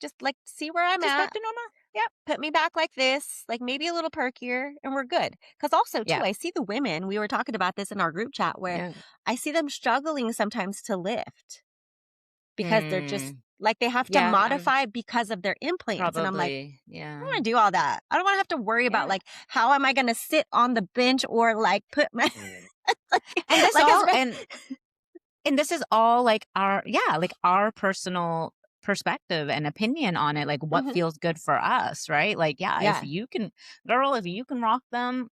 just, like, see where I'm just back at. to normal. Yeah, Put me back like this, like, maybe a little perkier, and we're good." Because also too, yeah, I see the women, we were talking about this in our group chat where yeah. I see them struggling sometimes to lift because they're just Mm, like, they have to yeah, I'm modify because of their implants, and I'm like, probably "I don't yeah, wanna do all that. I don't wanna have to worry about, yeah. like, how am I gonna sit on the bench or, like, put my" like And this like, as all re and this is all like our personal perspective and opinion on it, like what Mhm. feels good for us, right? Like, yeah, if Yeah. you can, girl, if you can rock them.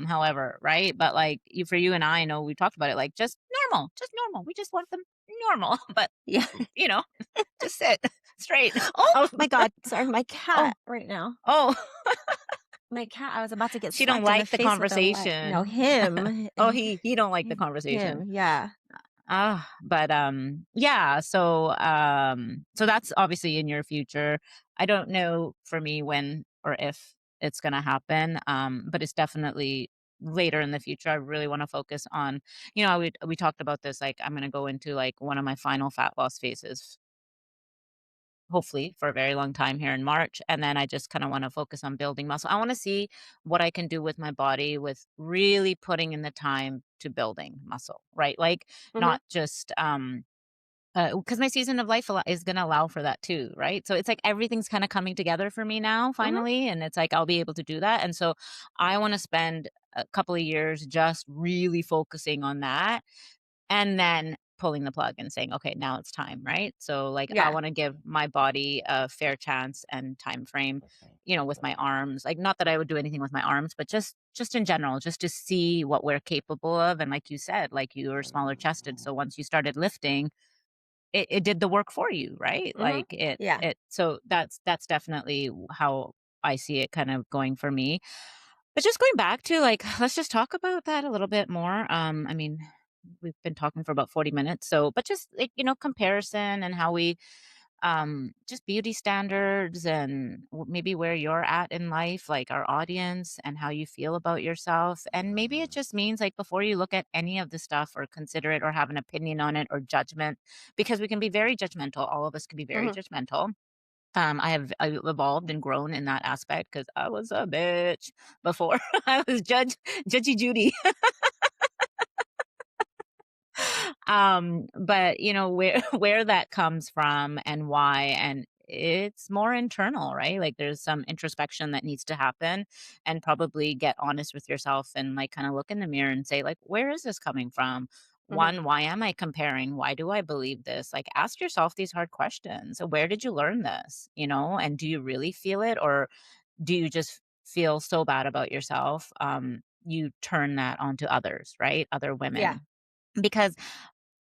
However, right? But like for you and I know we talked about it, like just normal, just normal. We just want them normal, but Yeah. you know, just sit straight. Oh Oh, my god, sorry, my oh, cat right now. oh. My cat, I was about to get She don't smacked in the like the face with a light. No, conversation. him. Oh, he don't like the conversation. Him, yeah. But, yeah, so that's obviously in your future. I don't know for me when or if it's gonna happen, but it's definitely later in the future. I really wanna focus on we talked about this, like, I'm gonna go into, like, one of my final fat loss phases, hopefully, for a very long time here in March, and then I just kinda wanna focus on building muscle. I wanna see what I can do with my body with really putting in the time to building muscle, right? Like, Mhm. not just, because my season of life is gonna allow for that too, right? So it's like everything's kinda coming together for me now Mhm. finally, and it's like I'll be able to do that, and so I wanna spend a couple of years just really focusing on that, and then pulling the plug and saying, "Okay, now it's time," right? So, like, I Yeah. wanna give my body a fair chance and time frame, with my arms. Like, not that I would do anything with my arms, but just in general, just to see what we're capable of, and like you said, like, you were smaller chested, so once you started lifting, it did the work for you, right? Mhm. Like, it Yeah. it so that's definitely how I see it kind of going for me. But just going back to, like, let's just talk about that a little bit more. I mean, we've been talking for about 40 minutes, so but just, like, comparison and how we, just beauty standards and maybe where you're at in life, like our audience and how you feel about yourself. And maybe it just means, like, before you look at any of the stuff or consider it or have an opinion on it or judgment, because we can be very judgmental. All of us can be very Mhm. judgmental. I evolved and grown in that aspect because I was a bitch before. I was judgy Judy. But where where that comes from and why, and it's more internal, right? Like there's some introspection that needs to happen, and probably get honest with yourself and like kind of look in the mirror and say, like, where is this coming from? Mhm. One, why am I comparing? Why do I believe this? Like, ask yourself these hard questions. Where did you learn this? And do you really feel it, or do you just feel so bad about yourself, you turn that onto others, right? Other Yeah. women. Because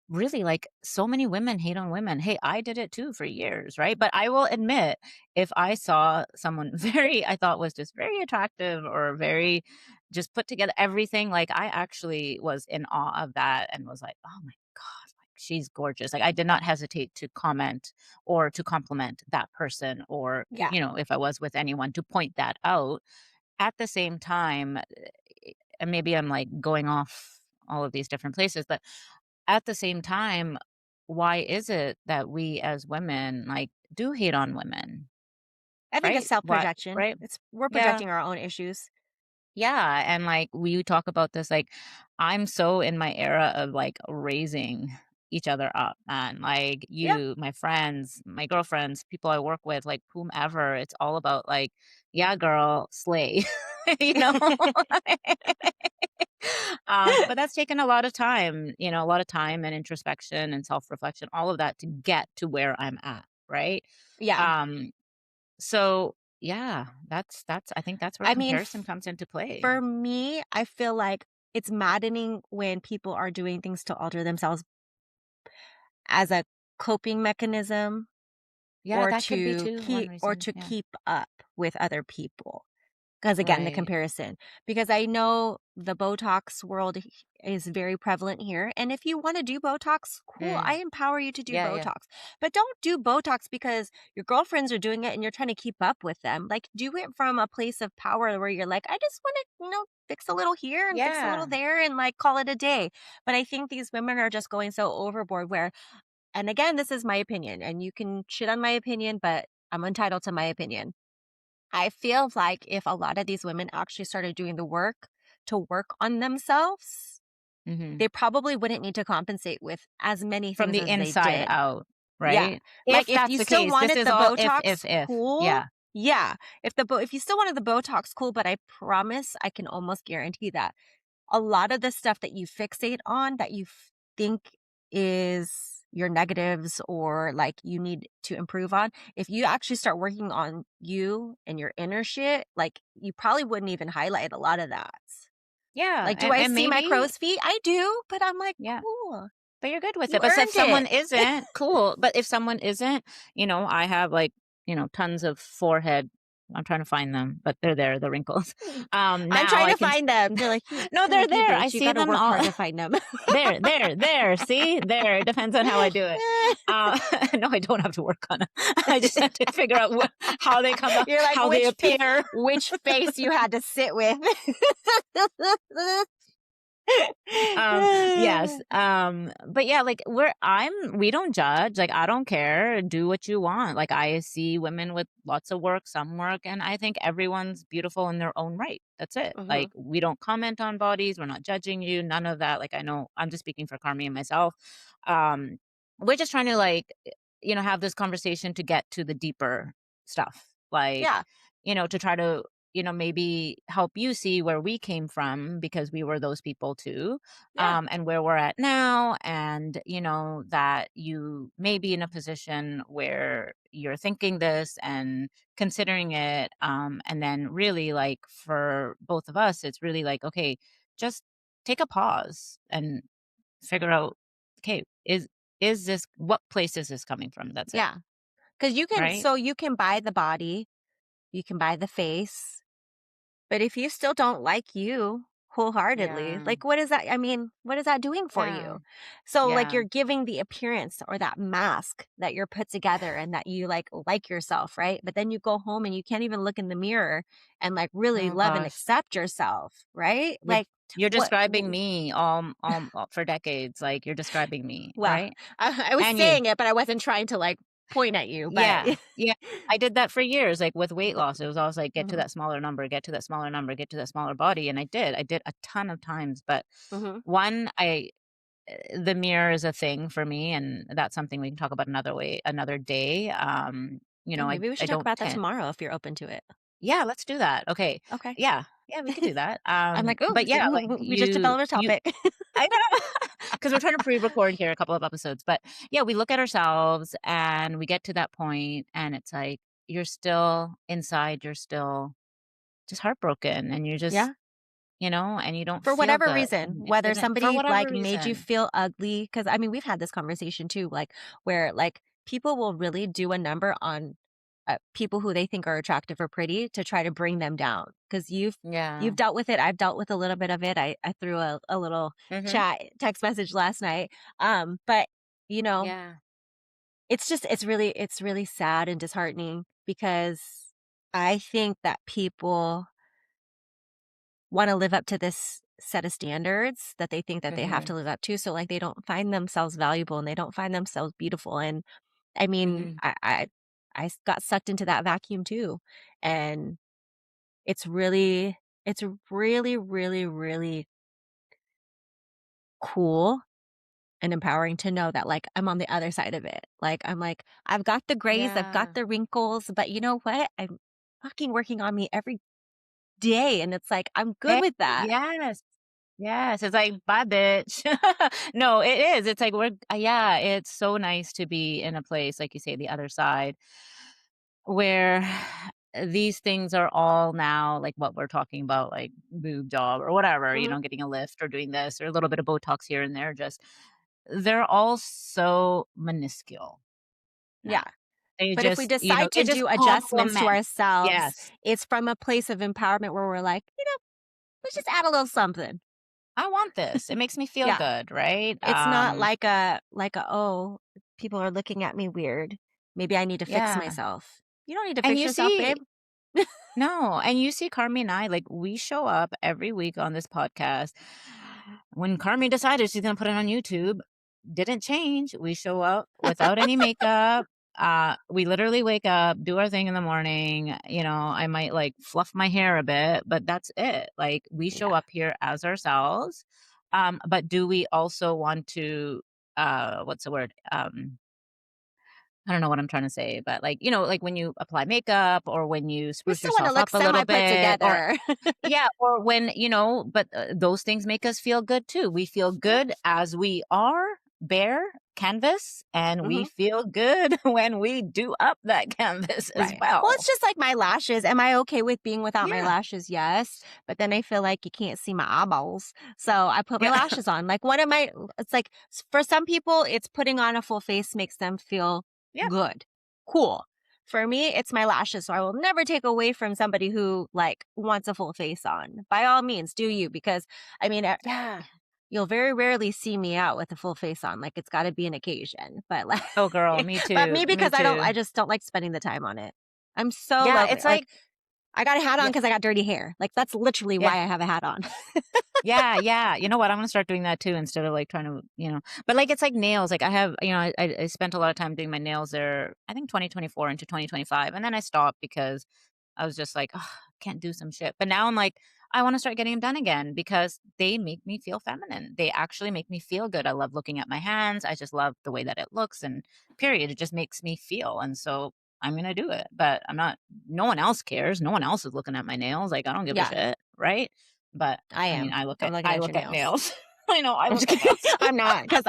really, like, so many women hate on women. Hey, I did it too for years, right? But I will admit, if I saw someone very, I thought was just very attractive or very just put together everything, like, I actually was in awe of that and was like, oh my God, like, she's gorgeous. Like, I did not hesitate to comment or to compliment that person, or, Yeah. if I was with anyone, to point that out. At the same time, and maybe I'm like going off all of these different places, but at the same time, why is it that we as women, like, do hate on women, I think it's right? What self-projection. right? It's we're Yeah. projecting our own issues. Yeah, and, like, we talk about this, like, I'm so in my era of, like, raising each other up, man. Like, Yeah. you, my friends, my girlfriends, people I work with, like, whomever, it's all about, like, "Yeah, girl, slay." You know? But that's taken a lot of time, a lot of time and introspection and self-reflection, all of that to get to where I'm at, right? Yeah. Um, so yeah, that's I think that's where I mean, comparison comes into play. for me, I feel like it's maddening when people are doing things to alter themselves as a coping mechanism Yeah, that could be too one or reason. to Yeah. keep up with other people. 'Cause again, the Right. comparison. Because I know the Botox world is very prevalent here, and if you wanna do Botox, cool, I Mm. empower you to do Yeah, yeah. Botox. But don't do Botox because your girlfriends are doing it and you're trying to keep up with them. Like, do it from a place of power where you're like, "I just wanna, fix a little here and fix a little Yeah. there and, like, call it a day." But I think these women are just going so overboard where and again, this is my opinion, and you can shit on my opinion, but I'm entitled to my opinion. I feel like if a lot of these women actually started doing the work to work on themselves, Mhm. they probably wouldn't need to compensate with as many From things the as they inside did. out, Yeah. right? Like, If if that's you the still case, this wanted is the all Botox, if. cool. Yeah. Yeah. If you still wanted the Botox, cool, but I promise I can almost guarantee that a lot of the stuff that you fixate on that you think is your negatives or like you need to improve on, if you actually start working on you and your inner shit, like you probably wouldn't even highlight a lot of that. Yeah, Like, do I and see my maybe crow's feet? I do, but I'm like, yeah. cool. But you're good with You it. But so if earned it. someone isn't, cool. But if someone isn't, I have like, tons of forehead. I'm trying to find them, but they're there, the wrinkles. I'm Now trying I to can find them. They're like, you, no, they're they're like, you there. I bitch, you see got to them work all. hard to find them. There. See, there. It depends on how I do it. No, I don't have to work on it. I just have to figure out how they come out, You're like, how they appear. which face you had to sit with. Yes. But yeah, like we don't judge. Like, I don't care. Do what you want. Like, I see women with lots of work, some work, and I think everyone's beautiful in their own right. That's it. Like, Mhm. we don't comment on bodies. We're not judging you. None of that. Like, I know I'm just speaking for Carmi and myself. Um, we're just trying to like, have this conversation to get to the deeper stuff. Like, Yeah, to try to maybe help you see where we came from because we were those people too, yeah, and where we're at now. And, that you may be in a position where you're thinking this and considering it. And then really, like, for both of us, it's really like, okay, just take a pause and figure out, okay, is this, what place is this coming from? That's it. yeah. Because Right. you can buy the body, you can buy the face, but if you still don't like you wholeheartedly, Yeah. like, what is that? I mean, what is that doing for Yeah. you? So, like, Yeah. you're giving the appearance or that mask that you're put together and that you like yourself, right? But then you go home and you can't even look in the mirror and like really Oh love and gosh. accept yourself, right? You're Like, you're what? describing me all for decades, like, you're describing me, Well, right? I was And you. saying it, but I wasn't trying to like point at you, but Yeah, yeah. I did that for years, like, with weight loss. It was always like, get to Mhm, that smaller number, get to that smaller number, get to that smaller body, and I did. I did a ton of times, but mhm. one, the mirror is a thing for me, and that's something we can talk about another day. Yeah, maybe we I should talk don't about that tend. tomorrow if you're open to it. Yeah, let's do that. Okay. Okay. Yeah. Yeah, we could do that. I'm like, oh, But yeah, like, we just developed a you topic. I know, because 'cause we're trying to pre-record here a couple of episodes, but, yeah, we look at ourselves and we get to that point, and it's like, you're still inside, you're still just heartbroken, and you're just, Yeah. and you don't For feel whatever good, reason, and it whether didn't for somebody, whatever like, made you reason. feel ugly, because I mean, we've had this conversation too, like, where, like, people will really do a number on, people who they think are attractive or pretty to try to bring them down. Because you 'cause you've Yeah. dealt with it, I've dealt with a little bit of it. I threw a little Mhm. chat text message last night, but, you know, Yeah. it's really sad and disheartening because I think that people wanna live up to this set of standards that they think that they have to Mhm. live up to, so, like, they don't find themselves valuable and they don't find themselves beautiful, and, I mean, Mhm. I got sucked into that vacuum too, and it's really it's really, really, really cool and empowering to know that, like, I'm on the other side of it. Like, I'm like, "I've got the grays, I've got Yeah. the wrinkles, but you know what? I'm fucking working on me every day," and it's like, I'm good Hey, with that. yes. Yes, it's like, "Bye, bitch." No, it is, it's like yeah, it's so nice to be in a place, like you say, the other side, where these things are all now, like, what we're talking about, like, boob job or whatever, Mhm. getting a lift or doing this or a little bit of Botox here and there, just they're all so minuscule Yeah. now. They But if we just, decide to they just do adjustments to complement. ourselves, Yes. it's from a place of empowerment where we're like, let's just add a little something. I want this. It makes me feel Yeah. good, right? It's not like a, oh, people are looking at me weird. Maybe I need to fix Yeah. myself. You don't need to And fix you yourself, see babe. No, and you see Carmi and I, like, we show up every week on this podcast. When Carmi decided she's gonna put it on YouTube, didn't change. We show up without any makeup. We literally wake up, do our thing in the morning. I might like fluff my hair a bit, but that's it. Like we show Yeah. up here as ourselves. But do we also want to what's the word? I don't know what I'm trying to say, but like, like when you apply makeup or when you We spruce still want to yourself look up a little semi put bit or together. yeah, or when, but those things make us feel good too. We feel Yeah. good as we are, bare canvas, and we Hmm. feel good when we do up that canvas as Right. Well, it's well. just like my lashes. Am I okay with being without my Yeah. lashes? Yes. But then I feel like you can't see my eyeballs. So I put my Yeah. lashes on. Like one of my, it's like for some people, it's putting on a full face makes them feel Yep. good. Cool. For me, it's my lashes. So I will never take away from somebody who like wants a full face on. By all means, do you? Because I mean, Yeah. you'll very rarely see me out with a full face on. Like it's got to be an occasion. But like, Oh, girl, me but too. me Me because I too. just don't like spending the time on it. I'm so Yeah, lonely. it's Like like, I got a hat on yeah, because I got dirty hair. Like that's literally yeah. why I have a hat on. Yeah, yeah. You know what? I'm gonna start doing that too instead of like trying to, but like it's like nails. Like I have, I spent a lot of time doing my nails there, I think 2024 into 2025. And then I stopped because I was just like, "Ugh, can't do some shit." But now I'm like, I want to start getting them done again because they make me feel feminine. They actually make me feel good. I love looking at my hands. I just love the way that it looks and period. It just makes me feel. And so I'm going to do it. But I'm not, no one else cares. No one else is looking at my nails. Like I don't give a Yeah, shit. Right. But I I mean, am. I'm looking I at your look at nails. nails. I know I I'm look just at kidding. nails. I'm not because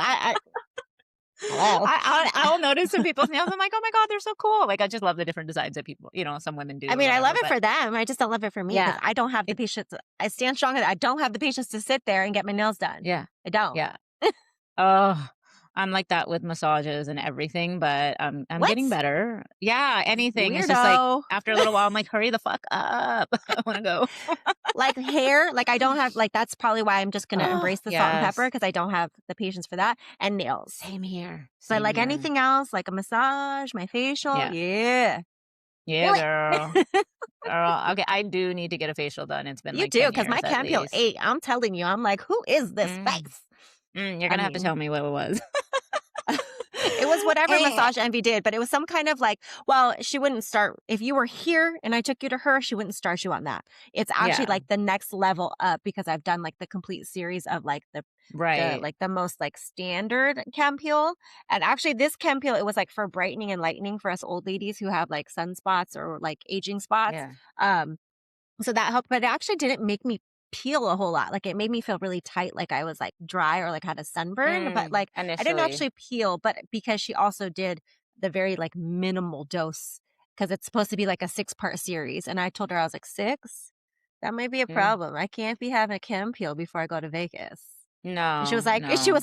hello. I'll notice some people's nails. I'm like, oh my God, they're so cool. Like I just love the different designs that people, some women do I or mean, I love whatever. it But for them. I just don't love it for me because yeah, I don't have the it, patience. I stand strong that I don't have the patience to sit there and get my nails done. yeah, I don't. yeah. Oh, I'm like that with massages and everything, but I'm getting What? better. Yeah, anything. It's just like Weirdo. after a little while, I'm like, hurry the fuck up. I want to go. Like hair, like I don't have like that's probably why I'm just gonna Oh, embrace the salt and pepper yes. because I don't have the patience for that and nails. Same here. But Same like here. anything else, like a massage, my facial, Yeah. yeah. Yeah, Do girl. it. Girl. Okay, I do need to get a facial done. It's been You like do, 10 because my years at cam peel least. ate. I'm telling you, I'm like, who is this Mm, face? you're I gonna have to mean, tell me what it was. it was whatever Eh, Massage Envy did, but it was some kind of like, well, she wouldn't start if you were here and I took you to her, she wouldn't start you on that. It's actually yeah, like the next level up because I've done like the complete series of like the right. like the most like standard cam peel. And actually this cam peel, it was like for brightening and lightening for us old ladies who have like sunspots or like aging spots. Yeah. Um So that helped, but it actually didn't make me peel a whole lot. Like it made me feel really tight, like I was like dry or like had a sunburn, but like I didn't Initially. actually peel, but because she also did the very like minimal dose because it's supposed to be like a 6-part series. And I told her I was like, 6? That might be a Mm. problem. I can't be having a chem peel before I go to Vegas. And No, she was no.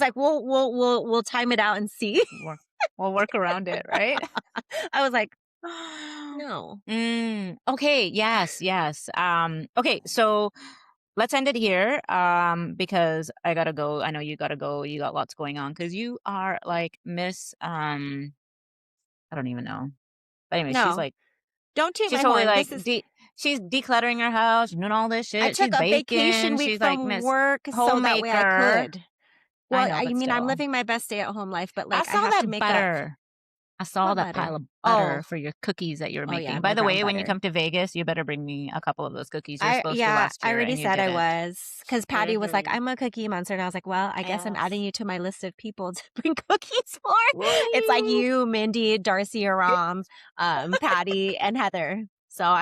like, we'll time it out and see." Work we'll work around it, right? I was like, "No." Okay, yes, yes. Okay, so let's end it here, because I gotta go. I know you gotta go. You got lots going on because you are like Miss, I don't even know. But anyway, she's No. like, Don't toot she's my totally horn. like, she's decluttering her house, she's doing all this I shit. took She's a vacation baking. week She's like from Miss work so that way I Homemaker. could. I Well, know, I but mean, I'm still. living my best stay-at-home life, but, I like, I saw have to that make up. butter. I saw What that pile butter? of butter Oh. for your cookies that you were Oh, yeah, making. By my the brown way, when you butter. come to Vegas, you better bring me a couple of those cookies. You're supposed to Yeah, last I year already and you said I didn't. was, because Patty was like, Mhm. "I'm a cookie monster," and I was like, "Well, I guess I'm adding Yes. you to my list of people to bring cookies for." It's like Woo! you, Mindy, Darcy, Aram, Patty, and Heather. So Yep,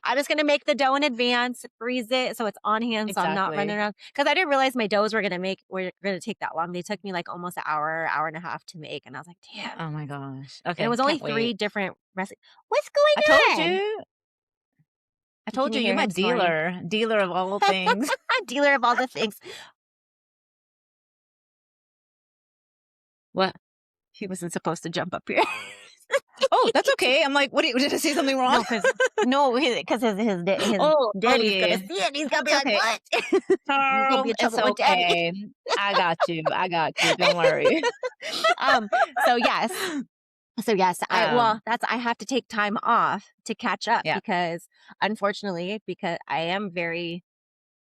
I'm just gonna make the dough in advance, freeze it so it's on hand, so I'm not running exactly. around. Because I didn't realize my doughs were gonna take that long. They took me like almost an hour, hour and a half to make, and I was like, "Damn." Oh my gosh. And it Okay, was only can't 3 wait. different recipes. What's I told going on? you. I Can told you you, you're hear my him snoring? dealer of all things. Dealer of all the things. What? He wasn't supposed to jump up here. Oh, that's okay. I'm like, what? Did I say something wrong? No, because no, because his Oh, oh daddy's yeah, gonna yeah. see it, and he's gonna be It's like, okay. "What?" He's gonna Charles, be in it's trouble with daddy. okay. I got you. I got you. Don't worry. Um, so yes. So yes, Um, I have to take time off to catch up yeah. because unfortunately, because I am very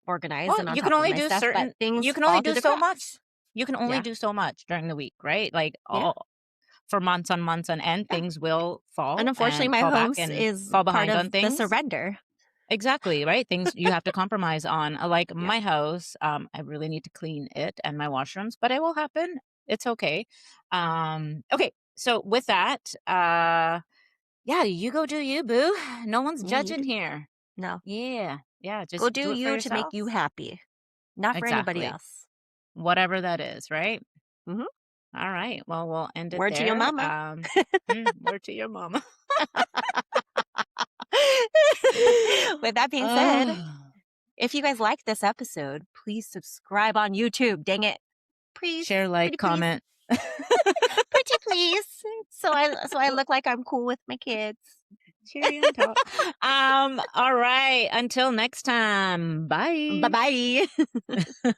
organized Well, and on top of my stuff, but you things can only fall through do the so much. cracks. You can only Yeah. do so much during the week, right? Like Yeah. all for months on end, Yeah. things will And fall unfortunately, and my fall back homes and is fall part behind of on the things. surrender. Exactly, right? Things you have to compromise on. Like Yeah. my house, I really need to clean it and my washrooms, but it will happen. It's okay. Okay. So with that, yeah, you go do you, boo. No one's Yeah, you judging do. here. No. Yeah. Yeah. Go Just do do it for you to make yourself. you happy, not for anybody Exactly. else. Whatever that is, right? Mhm. All right. Well, we'll end it Word to your there. mama. Word to your mama. With that being said, Oh, if you guys like this episode, please subscribe on YouTube. Dang it. Please. share, like, Pretty please. comment. Pretty please. So I look like I'm cool with my kids. Cherry on top. All right. Until next time. Bye. Bye-bye.